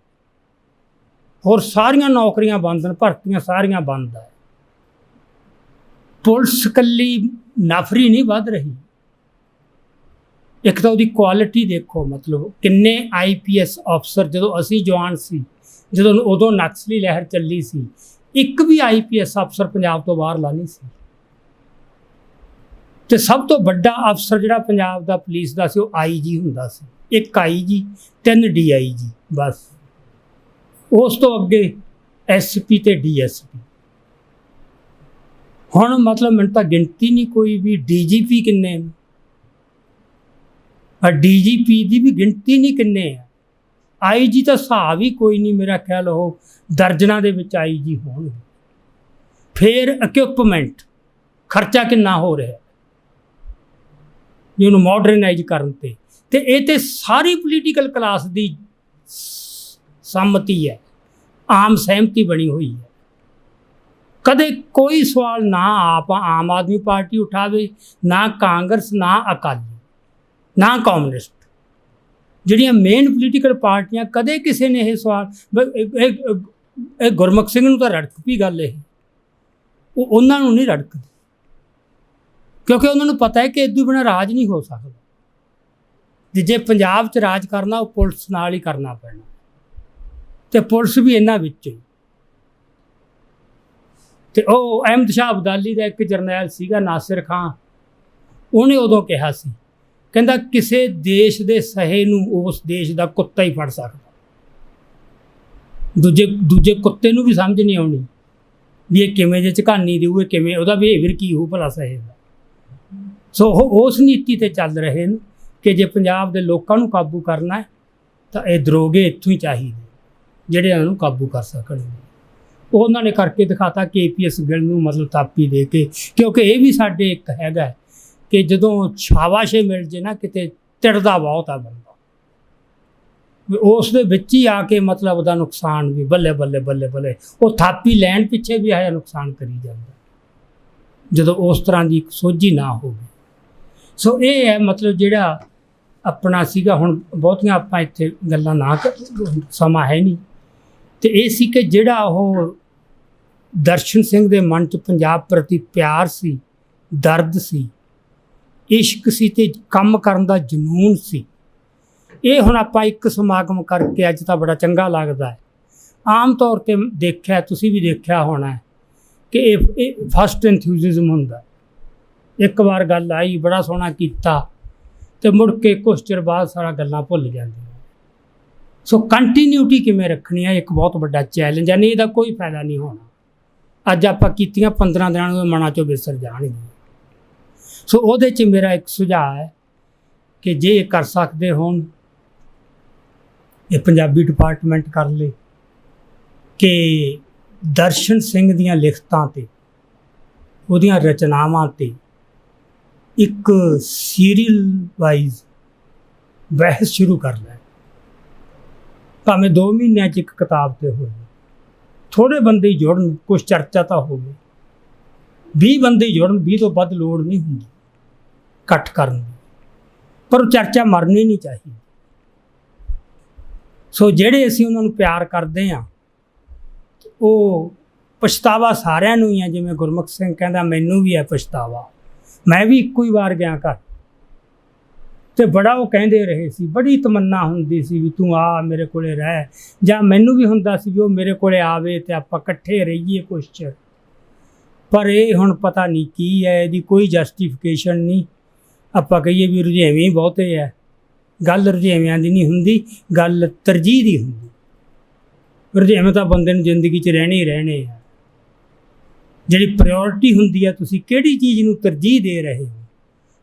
ਹੋਰ ਸਾਰੀਆਂ ਨੌਕਰੀਆਂ ਬੰਦ ਨੇ, ਭਰਤੀਆਂ ਸਾਰੀਆਂ ਬੰਦ ਹੈ। ਪੁਲਿਸ ਇਕੱਲੀ ਨਫਰੀ ਨਹੀਂ ਵੱਧ ਰਹੀ, ਇੱਕ ਤਾਂ ਉਹਦੀ ਕੁਆਲਿਟੀ ਦੇਖੋ। ਮਤਲਬ ਕਿੰਨੇ IPS ਅਫਸਰ ਜਦੋਂ ਅਸੀਂ ਜਵਾਨ ਸੀ, ਜਦੋਂ ਉਦੋਂ ਨਕਸਲੀ ਲਹਿਰ ਚੱਲੀ ਸੀ, ਇੱਕ ਵੀ IPS ਅਫਸਰ ਪੰਜਾਬ ਤੋਂ ਬਾਹਰਲਾ ਨਹੀਂ ਸੀ। ਤੇ ਸਭ ਤੋਂ ਵੱਡਾ ਅਫਸਰ ਜਿਹੜਾ ਪੰਜਾਬ ਦਾ ਪੁਲਿਸ ਦਾ ਸੀ, ਉਹ IG ਹੁੰਦਾ ਸੀ। ਇੱਕ IG, 3 DIG, ਬਸ। ਉਸ ਤੋਂ ਅੱਗੇ SP ਤੇ DSP। ਹੁਣ ਮਤਲਬ ਮੈਨੂੰ ਤਾਂ ਗਿਣਤੀ ਨਹੀਂ ਕੋਈ ਵੀ। DGP ਕਿੰਨੇ ਨੇ, DGP ਦੀ ਵੀ ਗਿਣਤੀ ਨਹੀਂ ਕਿੰਨੇ ਆ। IG ਤਾਂ ਹਿਸਾਬ ਹੀ ਕੋਈ ਨਹੀਂ, ਮੇਰਾ ਖਿਆਲ ਉਹ ਦਰਜਨਾਂ ਦੇ ਵਿੱਚ IG ਹੋਣਗੇ। ਫਿਰ ਇਕਵਿਪਮੈਂਟ ਖਰਚਾ ਕਿੰਨਾ ਹੋ ਰਿਹਾ, ਵੀ ਉਹਨੂੰ ਮਾਡਰਨਾਈਜ਼ ਕਰਨ ਤੇ ਇਹ ਤੇ ਸਾਰੀ ਪੋਲੀਟੀਕਲ ਕਲਾਸ ਦੀ ਸੰਮਤੀ ਹੈ, ਆਮ ਸਹਿਮਤੀ ਬਣੀ ਹੋਈ ਹੈ। ਕਦੇ ਕੋਈ ਸਵਾਲ ਨਾ ਆਮ ਆਦਮੀ ਪਾਰਟੀ ਉਠਾਵੇ, ਨਾ ਕਾਂਗਰਸ, ਨਾ ਅਕਾਲੀ, ਨਾ ਕਮਿਊਨਿਸਟ, ਜਿਹੜੀਆਂ ਮੇਨ ਪੋਲੀਟੀਕਲ ਪਾਰਟੀਆਂ, ਕਦੇ ਕਿਸੇ ਨੇ ਇਹ ਸਵਾਲ ਇਹ ਗੁਰਮੁਖ ਸਿੰਘ ਨੂੰ ਤਾਂ ਰੜਕ ਪਈ ਗੱਲ, ਇਹ ਉਹਨਾਂ ਨੂੰ ਨਹੀਂ ਰੜਕਦੀ, ਕਿਉਂਕਿ ਉਹਨਾਂ ਨੂੰ ਪਤਾ ਹੈ ਕਿ ਇਦੋਂ ਬਿਨਾਂ ਰਾਜ ਨਹੀਂ ਹੋ ਸਕਦਾ। ਜੇ ਪੰਜਾਬ 'ਚ ਰਾਜ ਕਰਨਾ, ਉਹ ਪੁਲਿਸ ਨਾਲ ਹੀ ਕਰਨਾ ਪੈਣਾ, ਅਤੇ ਪੁਲਿਸ ਵੀ ਇਹਨਾਂ ਵਿੱਚ ਹੀ। ਅਤੇ ਉਹ ਅਹਿਮਦ ਸ਼ਾਹ ਅਬਦਾਲੀ ਦਾ ਇੱਕ ਜਰਨੈਲ ਸੀਗਾ, ਨਾਸਿਰ ਖਾਂ, ਉਹਨੇ ਉਦੋਂ ਕਿਹਾ ਸੀ, ਕਹਿੰਦਾ ਕਿਸੇ ਦੇਸ਼ ਦੇ ਸਹੇ ਨੂੰ ਉਸ ਦੇਸ਼ ਦਾ ਕੁੱਤਾ ਹੀ ਫੜ ਸਕਦਾ, ਦੂਜੇ ਕੁੱਤੇ ਨੂੰ ਵੀ ਸਮਝ ਨਹੀਂ ਆਉਣੀ ਵੀ ਇਹ ਕਿਵੇਂ ਜੇ ਝਕਾਨੀ ਦੇਊ, ਇਹ ਕਿਵੇਂ, ਉਹਦਾ ਬਿਹੇਵੀਅਰ ਕੀ ਹੋਊ ਭਲਾ ਸਹੇ ਦਾ। ਸੋ ਉਹ ਉਸ ਨੀਤੀ 'ਤੇ ਚੱਲ ਰਹੇ ਨੇ ਕਿ ਜੇ ਪੰਜਾਬ ਦੇ ਲੋਕਾਂ ਨੂੰ ਕਾਬੂ ਕਰਨਾ ਹੈ ਤਾਂ ਇਹ ਦਰੋਗੇ ਇੱਥੋਂ ਹੀ ਚਾਹੀਦੇ ਜਿਹੜੇ ਇਹਨਾਂ ਨੂੰ ਕਾਬੂ ਕਰ ਸਕਣਗੇ। ਉਹਨਾਂ ਨੇ ਕਰਕੇ ਦਿਖਾਤਾ KPS ਗਿੱਲ ਨੂੰ, ਮਤਲਬ ਥਾਪੀ ਦੇ ਕੇ, ਕਿਉਂਕਿ ਇਹ ਵੀ ਸਾਡੇ ਇੱਕ ਹੈਗਾ ਕਿ ਜਦੋਂ ਸ਼ਾਬਾਸ਼ੇ ਮਿਲ ਜੇ ਨਾ ਕਿਤੇ, ਤਿੜਦਾ ਬਹੁਤ ਆ ਬੰਦਾ, ਉਸ ਦੇ ਵਿੱਚ ਹੀ ਆ ਕੇ ਮਤਲਬ ਉਹਦਾ ਨੁਕਸਾਨ ਵੀ ਬੱਲੇ ਬੱਲੇ ਬੱਲੇ ਬੱਲੇ, ਉਹ ਥਾਪੀ ਲੈਣ ਪਿੱਛੇ ਵੀ ਆਇਆ ਨੁਕਸਾਨ ਕਰੀ ਜਾਂਦਾ ਜਦੋਂ ਉਸ ਤਰ੍ਹਾਂ ਦੀ ਸੋਝੀ ਨਾ ਹੋਵੇ। ਸੋ ਇਹ ਹੈ ਮਤਲਬ ਜਿਹੜਾ ਆਪਣਾ ਸੀਗਾ। ਹੁਣ ਬਹੁਤੀਆਂ ਆਪਾਂ ਇੱਥੇ ਗੱਲਾਂ ਨਾ ਸਮਾਂ ਹੈ ਨਹੀਂ, ਅਤੇ ਇਹ ਸੀ ਕਿ ਜਿਹੜਾ ਉਹ ਦਰਸ਼ਨ ਸਿੰਘ ਦੇ ਮਨ 'ਚ ਪੰਜਾਬ ਪ੍ਰਤੀ ਪਿਆਰ ਸੀ, ਦਰਦ ਸੀ, ਇਸ਼ਕ ਸੀ, ਅਤੇ ਕੰਮ ਕਰਨ ਦਾ ਜਨੂੰਨ ਸੀ। ਇਹ ਹੁਣ ਆਪਾਂ ਇੱਕ ਸਮਾਗਮ ਕਰਕੇ ਅੱਜ ਤਾਂ ਬੜਾ ਚੰਗਾ ਲੱਗਦਾ ਹੈ। ਆਮ ਤੌਰ 'ਤੇ ਦੇਖਿਆ, ਤੁਸੀਂ ਵੀ ਦੇਖਿਆ ਹੋਣਾ ਕਿ ਇਹ ਫਸਟ ਐਨਥੂਜ਼ੀਜ਼ਮ ਹੁੰਦਾ, ਇੱਕ ਵਾਰ ਗੱਲ ਆਈ, ਬੜਾ ਸੋਹਣਾ ਕੀਤਾ, ਅਤੇ ਮੁੜ ਕੇ ਕੁਛ ਚਿਰ ਬਾਅਦ ਸਾਰਾ ਗੱਲਾਂ ਭੁੱਲ ਜਾਂਦੀਆਂ। ਸੋ ਕੰਟੀਨਿਊਟੀ ਕਿਵੇਂ ਰੱਖਣੀ ਹੈ, ਇੱਕ ਬਹੁਤ ਵੱਡਾ ਚੈਲੰਜ ਹੈ। ਨਹੀਂ, ਇਹਦਾ ਕੋਈ ਫਾਇਦਾ ਨਹੀਂ ਹੋਣਾ। ਅੱਜ ਆਪਾਂ ਕੀਤੀਆਂ 15 ਦਿਨਾਂ ਨੂੰ ਮਨਾਂ 'ਚੋਂ ਵਿਸਰ ਜਾਣਗੀਆਂ। ਸੋ ਉਹਦੇ 'ਚ ਮੇਰਾ ਇੱਕ ਸੁਝਾਅ ਹੈ ਕਿ ਜੇ ਇਹ ਕਰ ਸਕਦੇ ਹੋਣ, ਇਹ ਪੰਜਾਬੀ ਡਿਪਾਰਟਮੈਂਟ ਕਰ ਲੇ ਕਿ ਦਰਸ਼ਨ ਸਿੰਘ ਦੀਆਂ ਲਿਖਤਾਂ 'ਤੇ, ਉਹਦੀਆਂ ਰਚਨਾਵਾਂ 'ਤੇ ਇੱਕ ਸੀਰੀਅਲ ਵਾਈਜ਼ ਬਹਿਸ ਸ਼ੁਰੂ ਕਰ ਲੈ, ਭਾਵੇਂ 2 ਮਹੀਨਿਆਂ 'ਚ ਇੱਕ ਕਿਤਾਬ 'ਤੇ ਹੋਵੇ। ਥੋੜ੍ਹੇ ਬੰਦੇ ਹੀ ਜੁੜਨ, ਕੁਛ ਚਰਚਾ ਤਾਂ ਹੋਵੇ, 20 ਬੰਦੇ ਹੀ ਜੁੜਨ, 20 ਤੋਂ ਵੱਧ ਲੋੜ ਨਹੀਂ ਹੁੰਦੀ ਇਕੱਠ ਕਰਨ ਦੀ, ਪਰ ਉਹ ਚਰਚਾ ਮਰਨੀ ਨਹੀਂ ਚਾਹੀਦੀ। ਸੋ ਜਿਹੜੇ ਅਸੀਂ ਉਹਨਾਂ ਨੂੰ ਪਿਆਰ ਕਰਦੇ ਹਾਂ, ਉਹ ਪਛਤਾਵਾ ਸਾਰਿਆਂ ਨੂੰ ਹੀ ਹੈ। ਜਿਵੇਂ ਗੁਰਮੁਖ ਸਿੰਘ ਕਹਿੰਦਾ, ਮੈਨੂੰ ਵੀ ਹੈ ਪਛਤਾਵਾ, ਮੈਂ ਵੀ ਇੱਕੋ ਹੀ ਵਾਰ ਗਿਆ ਘਰ, ਅਤੇ ਬੜਾ ਉਹ ਕਹਿੰਦੇ ਰਹੇ ਸੀ, ਬੜੀ ਤਮੰਨਾ ਹੁੰਦੀ ਸੀ ਵੀ ਤੂੰ ਆ ਮੇਰੇ ਕੋਲ ਰਹਿ, ਜਾਂ ਮੈਨੂੰ ਵੀ ਹੁੰਦਾ ਸੀ ਵੀ ਉਹ ਮੇਰੇ ਕੋਲ ਆਵੇ ਅਤੇ ਆਪਾਂ ਇਕੱਠੇ ਰਹੀਏ ਕੁਛ ਚਿਰ। ਪਰ ਇਹ ਹੁਣ ਪਤਾ ਨਹੀਂ ਕੀ ਹੈ, ਇਹਦੀ ਕੋਈ ਜਸਟੀਫਿਕੇਸ਼ਨ ਨਹੀਂ। ਆਪਾਂ ਕਹੀਏ ਵੀ ਰੁਝੇਵੇਂ ਬਹੁਤੇ ਹੈ, ਗੱਲ ਰੁਝੇਵਿਆਂ ਦੀ ਨਹੀਂ ਹੁੰਦੀ, ਗੱਲ ਤਰਜੀਹ ਦੀ ਹੁੰਦੀ। ਰੁਝੇਵੇਂ ਤਾਂ ਬੰਦੇ ਨੂੰ ਜ਼ਿੰਦਗੀ 'ਚ ਰਹਿਣੇ ਹੀ ਰਹਿਣੇ ਆ। ਜਿਹੜੀ ਪ੍ਰਾਇਓਰਟੀ ਹੁੰਦੀ ਹੈ, ਤੁਸੀਂ ਕਿਹੜੀ ਚੀਜ਼ ਨੂੰ ਤਰਜੀਹ ਦੇ ਰਹੇ ਹੋ।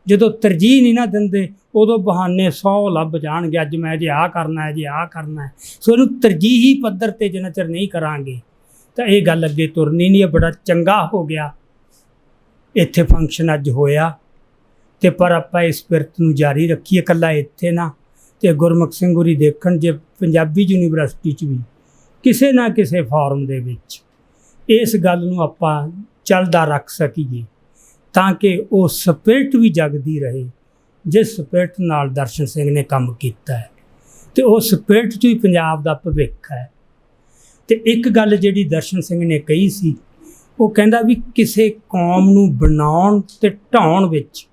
ਜਦੋਂ ਤਰਜੀਹ ਨਹੀਂ ਨਾ ਦਿੰਦੇ, ਉਦੋਂ ਬਹਾਨੇ 100 ਲੱਭ ਜਾਣਗੇ, ਅੱਜ ਮੈਂ ਜੇ ਆਹ ਕਰਨਾ ਹੈ, ਜੇ ਆਹ ਕਰਨਾ ਹੈ। ਸੋ ਇਹਨੂੰ ਤਰਜੀਹੀ ਪੱਧਰ 'ਤੇ ਜਿੰਨਾ ਚਿਰ ਨਹੀਂ ਕਰਾਂਗੇ ਤਾਂ ਇਹ ਗੱਲ ਅੱਗੇ ਤੁਰਨੀ ਨਹੀਂ ਹੈ। ਬੜਾ ਚੰਗਾ ਹੋ ਗਿਆ ਇੱਥੇ ਫੰਕਸ਼ਨ ਅੱਜ ਹੋਇਆ, ਅਤੇ ਪਰ ਆਪਾਂ ਇਸ ਪਿਰਤ ਨੂੰ ਜਾਰੀ ਰੱਖੀਏ, ਇਕੱਲਾ ਇੱਥੇ ਨਾ, ਅਤੇ ਗੁਰਮੁਖ ਸਿੰਘ ਹੋਰੀ ਦੇਖਣ ਜੇ ਪੰਜਾਬੀ ਯੂਨੀਵਰਸਿਟੀ 'ਚ ਵੀ ਕਿਸੇ ਨਾ ਕਿਸੇ ਫੋਰਮ ਦੇ ਵਿੱਚ ਇਸ ਗੱਲ ਨੂੰ ਆਪਾਂ ਚੱਲਦਾ ਰੱਖ ਸਕੀਏ, ਤਾਂ ਕਿ ਉਹ ਸਪਿਰਿਟ ਵੀ ਜਗਦੀ ਰਹੇ ਜਿਸ ਸਪਿਰਿਟ ਨਾਲ ਦਰਸ਼ਨ ਸਿੰਘ ਨੇ ਕੰਮ ਕੀਤਾ ਹੈ, ਅਤੇ ਉਹ ਸਪਿਰਿਟ 'ਚ ਹੀ ਪੰਜਾਬ ਦਾ ਭਵਿੱਖ ਹੈ। ਅਤੇ ਇੱਕ ਗੱਲ ਜਿਹੜੀ ਦਰਸ਼ਨ ਸਿੰਘ ਨੇ ਕਹੀ ਸੀ, ਉਹ ਕਹਿੰਦਾ ਵੀ ਕਿਸੇ ਕੌਮ ਨੂੰ ਬਣਾਉਣ ਅਤੇ ਢਾਉਣ ਵਿੱਚ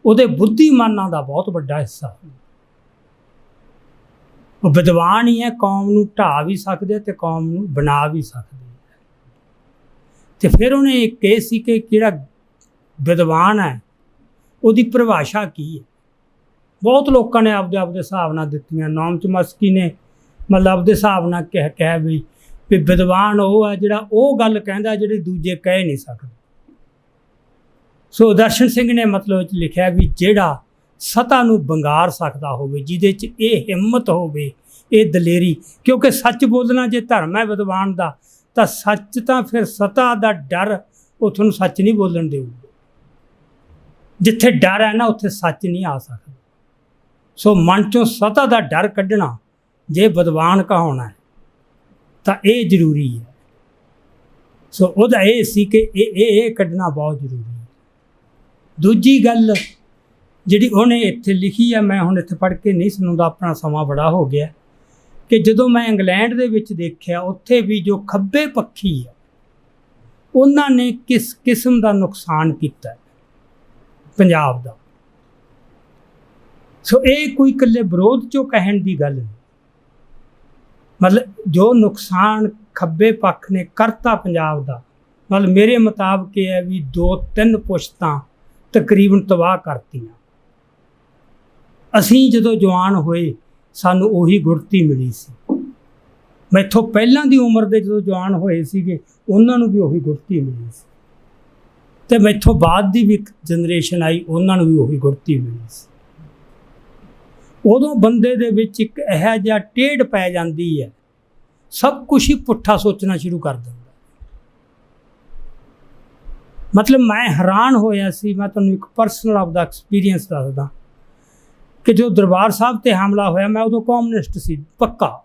ਉਹਦੇ ਬੁੱਧੀਮਾਨਾਂ ਦਾ ਬਹੁਤ ਵੱਡਾ ਹਿੱਸਾ। ਉਹ ਵਿਦਵਾਨ ਹੀ ਹੈ, ਕੌਮ ਨੂੰ ਢਾਹ ਵੀ ਸਕਦੇ ਅਤੇ ਕੌਮ ਨੂੰ ਬਣਾ ਵੀ ਸਕਦੇ। ਅਤੇ ਫਿਰ ਉਹਨੇ ਇੱਕ ਇਹ ਸੀ ਕਿ ਜਿਹੜਾ ਵਿਦਵਾਨ ਹੈ ਉਹਦੀ ਪਰਿਭਾਸ਼ਾ ਕੀ ਹੈ। ਬਹੁਤ ਲੋਕਾਂ ਨੇ ਆਪਦੇ ਹਿਸਾਬ ਨਾਲ ਦਿੱਤੀਆਂ। ਨੋਮ ਚੋਮਸਕੀ ਨੇ ਮਤਲਬ ਆਪਦੇ ਹਿਸਾਬ ਨਾਲ ਕਿਹਾ ਵੀ ਵਿਦਵਾਨ ਉਹ ਹੈ ਜਿਹੜਾ ਉਹ ਗੱਲ ਕਹਿੰਦਾ ਜਿਹੜੀ ਦੂਜੇ ਕਹਿ ਨਹੀਂ ਸਕਦੇ। ਸੋ ਦਰਸ਼ਨ ਸਿੰਘ ਨੇ ਮਤਲਬ ਲਿਖਿਆ ਵੀ ਜਿਹੜਾ ਸਤਾ ਨੂੰ ਵੰਗਾਰ ਸਕਦਾ ਹੋਵੇ, ਜਿਹਦੇ 'ਚ ਇਹ ਹਿੰਮਤ ਹੋਵੇ, ਇਹ ਦਲੇਰੀ, ਕਿਉਂਕਿ ਸੱਚ ਬੋਲਣਾ ਜੇ ਧਰਮ ਹੈ ਵਿਦਵਾਨ ਦਾ, ਤਾਂ ਸੱਚ ਤਾਂ ਫਿਰ ਸਤਾ ਦਾ ਡਰ ਉਹ ਤੁਹਾਨੂੰ ਸੱਚ ਨਹੀਂ ਬੋਲਣ ਦੇਊਗਾ। ਜਿੱਥੇ ਡਰ ਹੈ ਨਾ ਉੱਥੇ ਸੱਚ ਨਹੀਂ ਆ ਸਕਦਾ। ਸੋ ਮਨ ਚੋਂ ਸਤਾ ਦਾ ਡਰ ਕੱਢਣਾ ਜੇ ਵਿਦਵਾਨ ਕਹਾਉਣਾ ਹੈ ਤਾਂ ਇਹ ਜ਼ਰੂਰੀ ਹੈ। ਸੋ ਉਹਦਾ ਇਹ ਸੀ ਕਿ ਇਹ ਕੱਢਣਾ ਬਹੁਤ ਜ਼ਰੂਰੀ ਹੈ। ਦੂਜੀ ਗੱਲ ਜਿਹੜੀ ਉਹਨੇ ਇੱਥੇ ਲਿਖੀ ਆ, ਮੈਂ ਹੁਣ ਇੱਥੇ ਪੜ੍ਹ ਕੇ ਨਹੀਂ ਸੁਣਾਉਂਦਾ, ਆਪਣਾ ਸਮਾਂ ਬੜਾ ਹੋ ਗਿਆ, ਕਿ ਜਦੋਂ ਮੈਂ ਇੰਗਲੈਂਡ ਦੇ ਵਿੱਚ ਦੇਖਿਆ ਉੱਥੇ ਵੀ ਜੋ ਖੱਬੇ ਪੱਖੀ ਆ ਉਹਨਾਂ ਨੇ ਕਿਸ ਕਿਸਮ ਦਾ ਨੁਕਸਾਨ ਕੀਤਾ ਪੰਜਾਬ ਦਾ। ਸੋ ਇਹ ਕੋਈ ਇਕੱਲੇ ਵਿਰੋਧ 'ਚੋਂ ਕਹਿਣ ਦੀ ਗੱਲ ਨਹੀਂ, ਮਤਲਬ ਜੋ ਨੁਕਸਾਨ ਖੱਬੇ ਪੱਖ ਨੇ ਕਰਤਾ ਪੰਜਾਬ ਦਾ, ਮਤਲਬ ਮੇਰੇ ਮੁਤਾਬਕ ਇਹ ਹੈ ਵੀ 2-3 ਪੁਸ਼ਤਾਂ ਤਕਰੀਬਨ ਤਬਾਹ ਕਰਤੀਆਂ। ਅਸੀਂ ਜਦੋਂ ਜਵਾਨ ਹੋਏ ਸਾਨੂੰ ਉਹੀ ਗੁੜਤੀ ਮਿਲੀ ਸੀ, ਮੈਥੋਂ ਪਹਿਲਾਂ ਦੀ ਉਮਰ ਦੇ ਜਦੋਂ ਜਵਾਨ ਹੋਏ ਸੀਗੇ ਉਹਨਾਂ ਨੂੰ ਵੀ ਉਹੀ ਗੁੜਤੀ ਮਿਲੀ ਸੀ, ਅਤੇ ਮੈਥੋਂ ਬਾਅਦ ਦੀ ਵੀ ਇੱਕ ਜਨਰੇਸ਼ਨ ਆਈ ਉਹਨਾਂ ਨੂੰ ਵੀ ਉਹੀ ਗੁੜਤੀ ਮਿਲੀ ਸੀ। ਉਦੋਂ ਬੰਦੇ ਦੇ ਵਿੱਚ ਇੱਕ ਇਹੋ ਜਿਹਾ ਟੇਢ ਪੈ ਜਾਂਦੀ ਹੈ, ਸਭ ਕੁਛ ਹੀ ਪੁੱਠਾ ਸੋਚਣਾ ਸ਼ੁਰੂ ਕਰ ਦਿੰਦਾ। ਮਤਲਬ ਮੈਂ ਹੈਰਾਨ ਹੋਇਆ ਸੀ, ਮੈਂ ਤੁਹਾਨੂੰ ਇੱਕ ਪਰਸਨਲ ਆਪਦਾ ਐਕਸਪੀਰੀਅੰਸ ਦੱਸਦਾ ਕਿ ਜੋ ਦਰਬਾਰ ਸਾਹਿਬ 'ਤੇ ਹਮਲਾ ਹੋਇਆ, ਮੈਂ ਉਦੋਂ ਕਮਿਊਨਿਸਟ ਸੀ ਪੱਕਾ,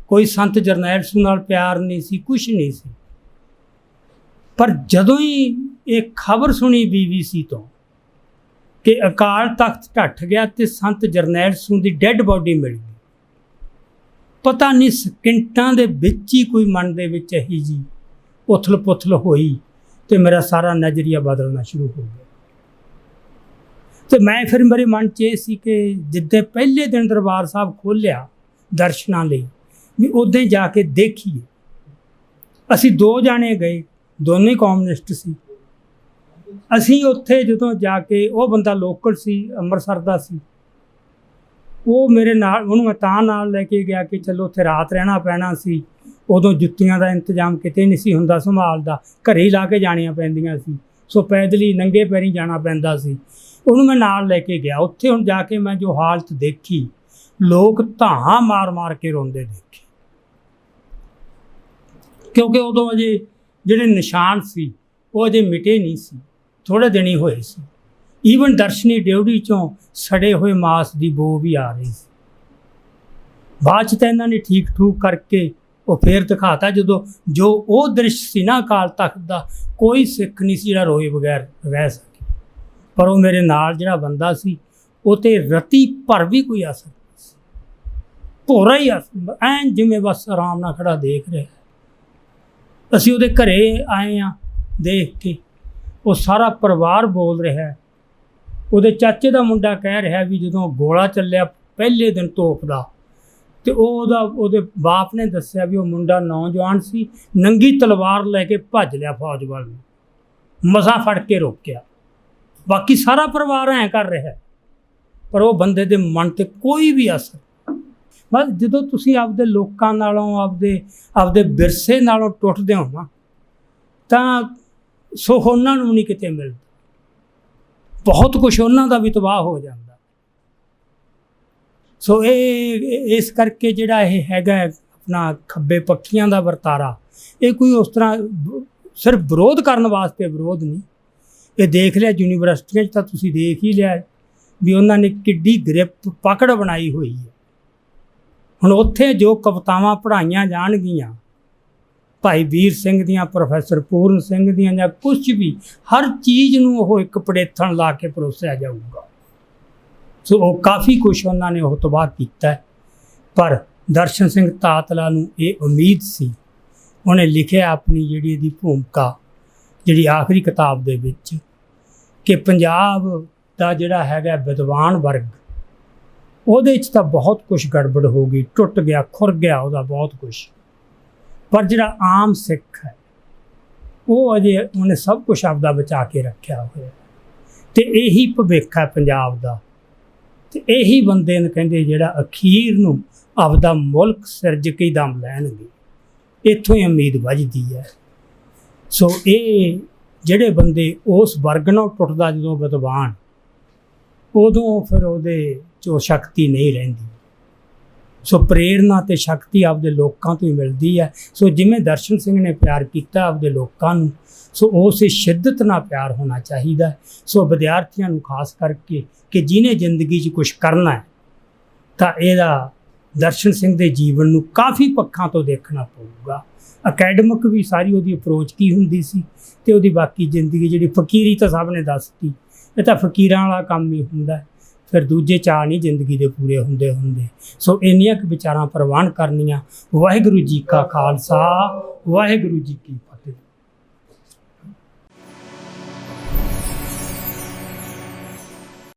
ਕੋਈ ਸੰਤ ਜਰਨੈਲ ਸਿੰਘ ਨਾਲ ਪਿਆਰ ਨਹੀਂ ਸੀ, ਕੁਛ ਨਹੀਂ ਸੀ। ਪਰ ਜਦੋਂ ਹੀ ਇਹ ਖਬਰ ਸੁਣੀ BBC ਤੋਂ ਕਿ ਅਕਾਲ ਤਖਤ ਢੱਠ ਗਿਆ ਅਤੇ ਸੰਤ ਜਰਨੈਲ ਸਿੰਘ ਦੀ ਡੈੱਡ ਬੋਡੀ ਮਿਲ ਗਈ, ਪਤਾ ਨਹੀਂ ਸਕਿੰਟਾਂ ਦੇ ਵਿੱਚ ਹੀ ਕੋਈ ਮਨ ਦੇ ਵਿੱਚ ਇਹੀ ਜੀ ਉਥਲ ਪੁਥਲ ਹੋਈ ਅਤੇ ਮੇਰਾ ਸਾਰਾ ਨਜ਼ਰੀਆ ਬਦਲਣਾ ਸ਼ੁਰੂ ਹੋ ਗਿਆ। ਅਤੇ ਮੈਂ ਫਿਰ ਮੇਰੇ ਮਨ 'ਚ ਇਹ ਸੀ ਕਿ ਜਿੱਦਾਂ ਪਹਿਲੇ ਦਿਨ ਦਰਬਾਰ ਸਾਹਿਬ ਖੋਲ੍ਹਿਆ ਦਰਸ਼ਨਾਂ ਲਈ ਵੀ ਉੱਦਾਂ ਹੀ ਜਾ ਕੇ ਦੇਖੀਏ। ਅਸੀਂ 2 ਜਾਣੇ ਗਏ, ਦੋਨੇ ਕਮਿਊਨਿਸਟ ਸੀ। ਅਸੀਂ ਉੱਥੇ ਜਦੋਂ ਜਾ ਕੇ, ਉਹ ਬੰਦਾ ਲੋਕਲ ਸੀ, ਅੰਮ੍ਰਿਤਸਰ ਦਾ ਸੀ, ਉਹ ਮੇਰੇ ਨਾਲ, ਉਹਨੂੰ ਮੈਂ ਤਾਂ ਨਾਲ ਲੈ ਕੇ ਗਿਆ ਕਿ ਚਲੋ ਉੱਥੇ ਰਾਤ ਰਹਿਣਾ ਪੈਣਾ ਸੀ। ਉਦੋਂ ਜੁੱਤੀਆਂ ਦਾ ਇੰਤਜ਼ਾਮ ਕਿਤੇ ਨਹੀਂ ਸੀ ਹੁੰਦਾ ਸੰਭਾਲ ਦਾ, ਘਰੇ ਹੀ ਲਾ ਕੇ ਜਾਣੀਆਂ ਪੈਂਦੀਆਂ ਸੀ, ਸੋ ਪੈਦਲ ਨੰਗੇ ਪੈਰੀਂ ਜਾਣਾ ਪੈਂਦਾ ਸੀ। ਉਹਨੂੰ ਮੈਂ ਨਾਲ ਲੈ ਕੇ ਗਿਆ। ਉੱਥੇ ਹੁਣ ਜਾ ਕੇ ਮੈਂ ਜੋ ਹਾਲਤ ਦੇਖੀ, ਲੋਕ ਧਾਹਾਂ ਮਾਰ ਮਾਰ ਕੇ ਰੋਂਦੇ ਦੇਖੇ, ਕਿਉਂਕਿ ਉਦੋਂ ਅਜੇ ਜਿਹੜੇ ਨਿਸ਼ਾਨ ਸੀ ਉਹ ਅਜੇ ਮਿਟੇ ਨਹੀਂ ਸੀ, ਥੋੜ੍ਹੇ ਦਿਨ ਹੀ ਹੋਏ ਸੀ। ਈਵਨ ਦਰਸ਼ਨੀ ਡਿਊਟੀ 'ਚੋਂ ਸੜੇ ਹੋਏ ਮਾਸ ਦੀ ਬੋ ਵੀ ਆ ਰਹੀ ਸੀ। ਬਾਅਦ 'ਚ ਤਾਂ ਇਹਨਾਂ ਨੇ ਠੀਕ ਠੂਕ ਕਰਕੇ ਉਹ ਫੇਰ ਦਿਖਾਤਾ। ਜਦੋਂ ਜੋ ਉਹ ਦ੍ਰਿਸ਼ ਸੀ ਨਾ ਅਕਾਲ ਤਖਤ ਦਾ, ਕੋਈ ਸਿੱਖ ਨਹੀਂ ਸੀ ਜਿਹੜਾ ਰੋਏ ਬਗੈਰ ਰਹਿ ਸਕੇ। ਪਰ ਉਹ ਮੇਰੇ ਨਾਲ ਜਿਹੜਾ ਬੰਦਾ ਸੀ ਉਹ 'ਤੇ ਰਤੀ ਭਰ ਵੀ ਕੋਈ ਅਸਰ ਨਹੀਂ ਸੀ, ਭੋਰਾ ਹੀ ਅਸਰ, ਐਨ ਜਿਵੇਂ ਬਸ ਆਰਾਮ ਨਾਲ ਖੜਾ ਦੇਖ ਰਿਹਾ। ਅਸੀਂ ਉਹਦੇ ਘਰੇ ਆਏ ਹਾਂ, ਦੇਖ ਕੇ ਉਹ ਸਾਰਾ ਪਰਿਵਾਰ ਬੋਲ ਰਿਹਾ। ਉਹਦੇ ਚਾਚੇ ਦਾ ਮੁੰਡਾ ਕਹਿ ਰਿਹਾ ਵੀ ਜਦੋਂ ਗੋਲਾ ਚੱਲਿਆ ਪਹਿਲੇ ਦਿਨ ਤੋਪ ਦਾ, ਅਤੇ ਉਹਦੇ ਬਾਪ ਨੇ ਦੱਸਿਆ ਵੀ ਉਹ ਮੁੰਡਾ ਨੌਜਵਾਨ ਸੀ, ਨੰਗੀ ਤਲਵਾਰ ਲੈ ਕੇ ਭੱਜ ਲਿਆ ਫੌਜ ਵੱਲ ਨੂੰ, ਮਸਾਂ ਫੜ ਕੇ ਰੋਕਿਆ। ਬਾਕੀ ਸਾਰਾ ਪਰਿਵਾਰ ਐਂ ਕਰ ਰਿਹਾ, ਪਰ ਉਹ ਬੰਦੇ ਦੇ ਮਨ 'ਤੇ ਕੋਈ ਵੀ ਅਸਰ। ਬਸ ਜਦੋਂ ਤੁਸੀਂ ਆਪਦੇ ਲੋਕਾਂ ਨਾਲੋਂ, ਆਪਦੇ ਵਿਰਸੇ ਨਾਲੋਂ ਟੁੱਟਦੇ ਹੋ ਨਾ, ਤਾਂ ਸੋ ਉਹਨਾਂ ਨੂੰ ਨਹੀਂ ਕਿਤੇ ਮਿਲਦਾ, ਬਹੁਤ ਕੁਛ ਉਹਨਾਂ ਦਾ ਵੀ ਤਬਾਹ ਹੋ ਜਾਂਦਾ। ਸੋ ਇਹ ਇਸ ਕਰਕੇ ਜਿਹੜਾ ਇਹ ਹੈਗਾ ਆਪਣਾ ਖੱਬੇ ਪੱਖੀਆਂ ਦਾ ਵਰਤਾਰਾ, ਇਹ ਕੋਈ ਉਸ ਤਰ੍ਹਾਂ ਸਿਰਫ ਵਿਰੋਧ ਕਰਨ ਵਾਸਤੇ ਵਿਰੋਧ ਨਹੀਂ। ਇਹ ਦੇਖ ਲਿਆ ਯੂਨੀਵਰਸਿਟੀਆਂ 'ਚ ਤਾਂ ਤੁਸੀਂ ਦੇਖ ਹੀ ਲਿਆ ਵੀ ਉਹਨਾਂ ਨੇ ਕਿੱਡੀ ਗ੍ਰਿਪ ਪਕੜ ਬਣਾਈ ਹੋਈ ਹੈ। ਹੁਣ ਉੱਥੇ ਜੋ ਕਵਿਤਾਵਾਂ ਪੜ੍ਹਾਈਆਂ ਜਾਣਗੀਆਂ ਭਾਈ ਵੀਰ ਸਿੰਘ ਦੀਆਂ, ਪ੍ਰੋਫੈਸਰ ਪੂਰਨ ਸਿੰਘ ਦੀਆਂ, ਜਾਂ ਕੁਛ ਵੀ, ਹਰ ਚੀਜ਼ ਨੂੰ ਉਹ ਇੱਕ ਪੜੇਥਣ ਲਾ ਕੇ ਪਰੋਸਿਆ ਜਾਊਗਾ। ਸੋ ਉਹ ਕਾਫੀ ਕੁਛ ਉਹਨਾਂ ਨੇ ਉਹ ਤਬਾਹ ਕੀਤਾ। ਪਰ ਦਰਸ਼ਨ ਸਿੰਘ ਤਾਤਲਾ ਨੂੰ ਇਹ ਉਮੀਦ ਸੀ, ਉਹਨੇ ਲਿਖਿਆ ਆਪਣੀ ਜਿਹੜੀ ਇਹਦੀ ਭੂਮਿਕਾ, ਜਿਹੜੀ ਆਖਰੀ ਕਿਤਾਬ ਦੇ ਵਿੱਚ, ਕਿ ਪੰਜਾਬ ਦਾ ਜਿਹੜਾ ਹੈਗਾ ਵਿਦਵਾਨ ਵਰਗ, ਉਹਦੇ 'ਚ ਤਾਂ ਬਹੁਤ ਕੁਛ ਗੜਬੜ ਹੋ ਗਈ, ਟੁੱਟ ਗਿਆ, ਖੁਰ ਗਿਆ ਉਹਦਾ ਬਹੁਤ ਕੁਛ। ਪਰ ਜਿਹੜਾ ਆਮ ਸਿੱਖ ਹੈ ਉਹ ਅਜੇ ਉਹਨੇ ਸਭ ਕੁਛ ਆਪਦਾ ਬਚਾ ਕੇ ਰੱਖਿਆ ਹੋਇਆ, ਅਤੇ ਇਹੀ ਭਵਿੱਖ ਹੈ ਪੰਜਾਬ ਦਾ। ਅਤੇ ਇਹੀ ਬੰਦੇ ਨੂੰ ਕਹਿੰਦੇ ਜਿਹੜਾ ਅਖੀਰ ਨੂੰ ਆਪਦਾ ਮੁਲਕ ਸਿਰਜ ਕੇ ਦਮ ਲੈਣਗੇ, ਇੱਥੋਂ ਹੀ ਉਮੀਦ ਵੱਝਦੀ ਹੈ। ਸੋ ਇਹ ਜਿਹੜੇ ਬੰਦੇ ਉਸ ਵਰਗ ਨਾਲ ਟੁੱਟਦਾ ਜਦੋਂ ਵਿਦਵਾਨ, ਉਦੋਂ ਫਿਰ ਉਹਦੇ 'ਚੋਂ ਸ਼ਕਤੀ ਨਹੀਂ ਰਹਿੰਦੀ। ਸੋ ਪ੍ਰੇਰਨਾ ਤੇ ਸ਼ਕਤੀ ਆਪਦੇ ਲੋਕਾਂ ਤੋਂ ਹੀ ਮਿਲਦੀ ਹੈ। ਸੋ ਜਿਵੇਂ ਦਰਸ਼ਨ ਸਿੰਘ ਨੇ ਪਿਆਰ ਕੀਤਾ ਆਪਦੇ ਲੋਕਾਂ ਨੂੰ, ਸੋ ਉਸੇ ਸ਼ਿੱਦਤ ਨਾਲ ਪਿਆਰ ਹੋਣਾ ਚਾਹੀਦਾ ਹੈ। ਸੋ ਵਿਦਿਆਰਥੀਆਂ ਨੂੰ ਖਾਸ ਕਰਕੇ ਕਿ ਜਿਹਨੇ ਜ਼ਿੰਦਗੀ 'ਚ ਕੁਝ ਕਰਨਾ ਹੈ ਤਾਂ ਇਹਦਾ ਦਰਸ਼ਨ ਸਿੰਘ ਦੇ ਜੀਵਨ ਨੂੰ ਕਾਫੀ ਪੱਖਾਂ ਤੋਂ ਦੇਖਣਾ ਪਊਗਾ। ਅਕੈਡਮਿਕ ਵੀ ਸਾਰੀ ਉਹਦੀ ਅਪਰੋਚ ਕੀ ਹੁੰਦੀ ਸੀ, ਅਤੇ ਉਹਦੀ ਬਾਕੀ ਜ਼ਿੰਦਗੀ ਜਿਹੜੀ ਫਕੀਰੀ ਤਾਂ ਸਭ ਨੇ ਦੱਸਤੀ, ਇਹ ਤਾਂ ਫਕੀਰਾਂ ਵਾਲਾ ਕੰਮ ਹੀ ਹੁੰਦਾ। ਫਿਰ ਦੂਜੇ ਚਾਅ ਨਹੀਂ ਜ਼ਿੰਦਗੀ ਦੇ ਪੂਰੇ ਹੁੰਦੇ। ਸੋ ਇੰਨੀਆਂ ਕੁ ਵਿਚਾਰਾਂ ਪ੍ਰਵਾਨ ਕਰਨੀਆਂ। ਵਾਹਿਗੁਰੂ ਜੀ ਕਾ ਖਾਲਸਾ, ਵਾਹਿਗੁਰੂ ਜੀ ਕੀ ਫਤਿਹ।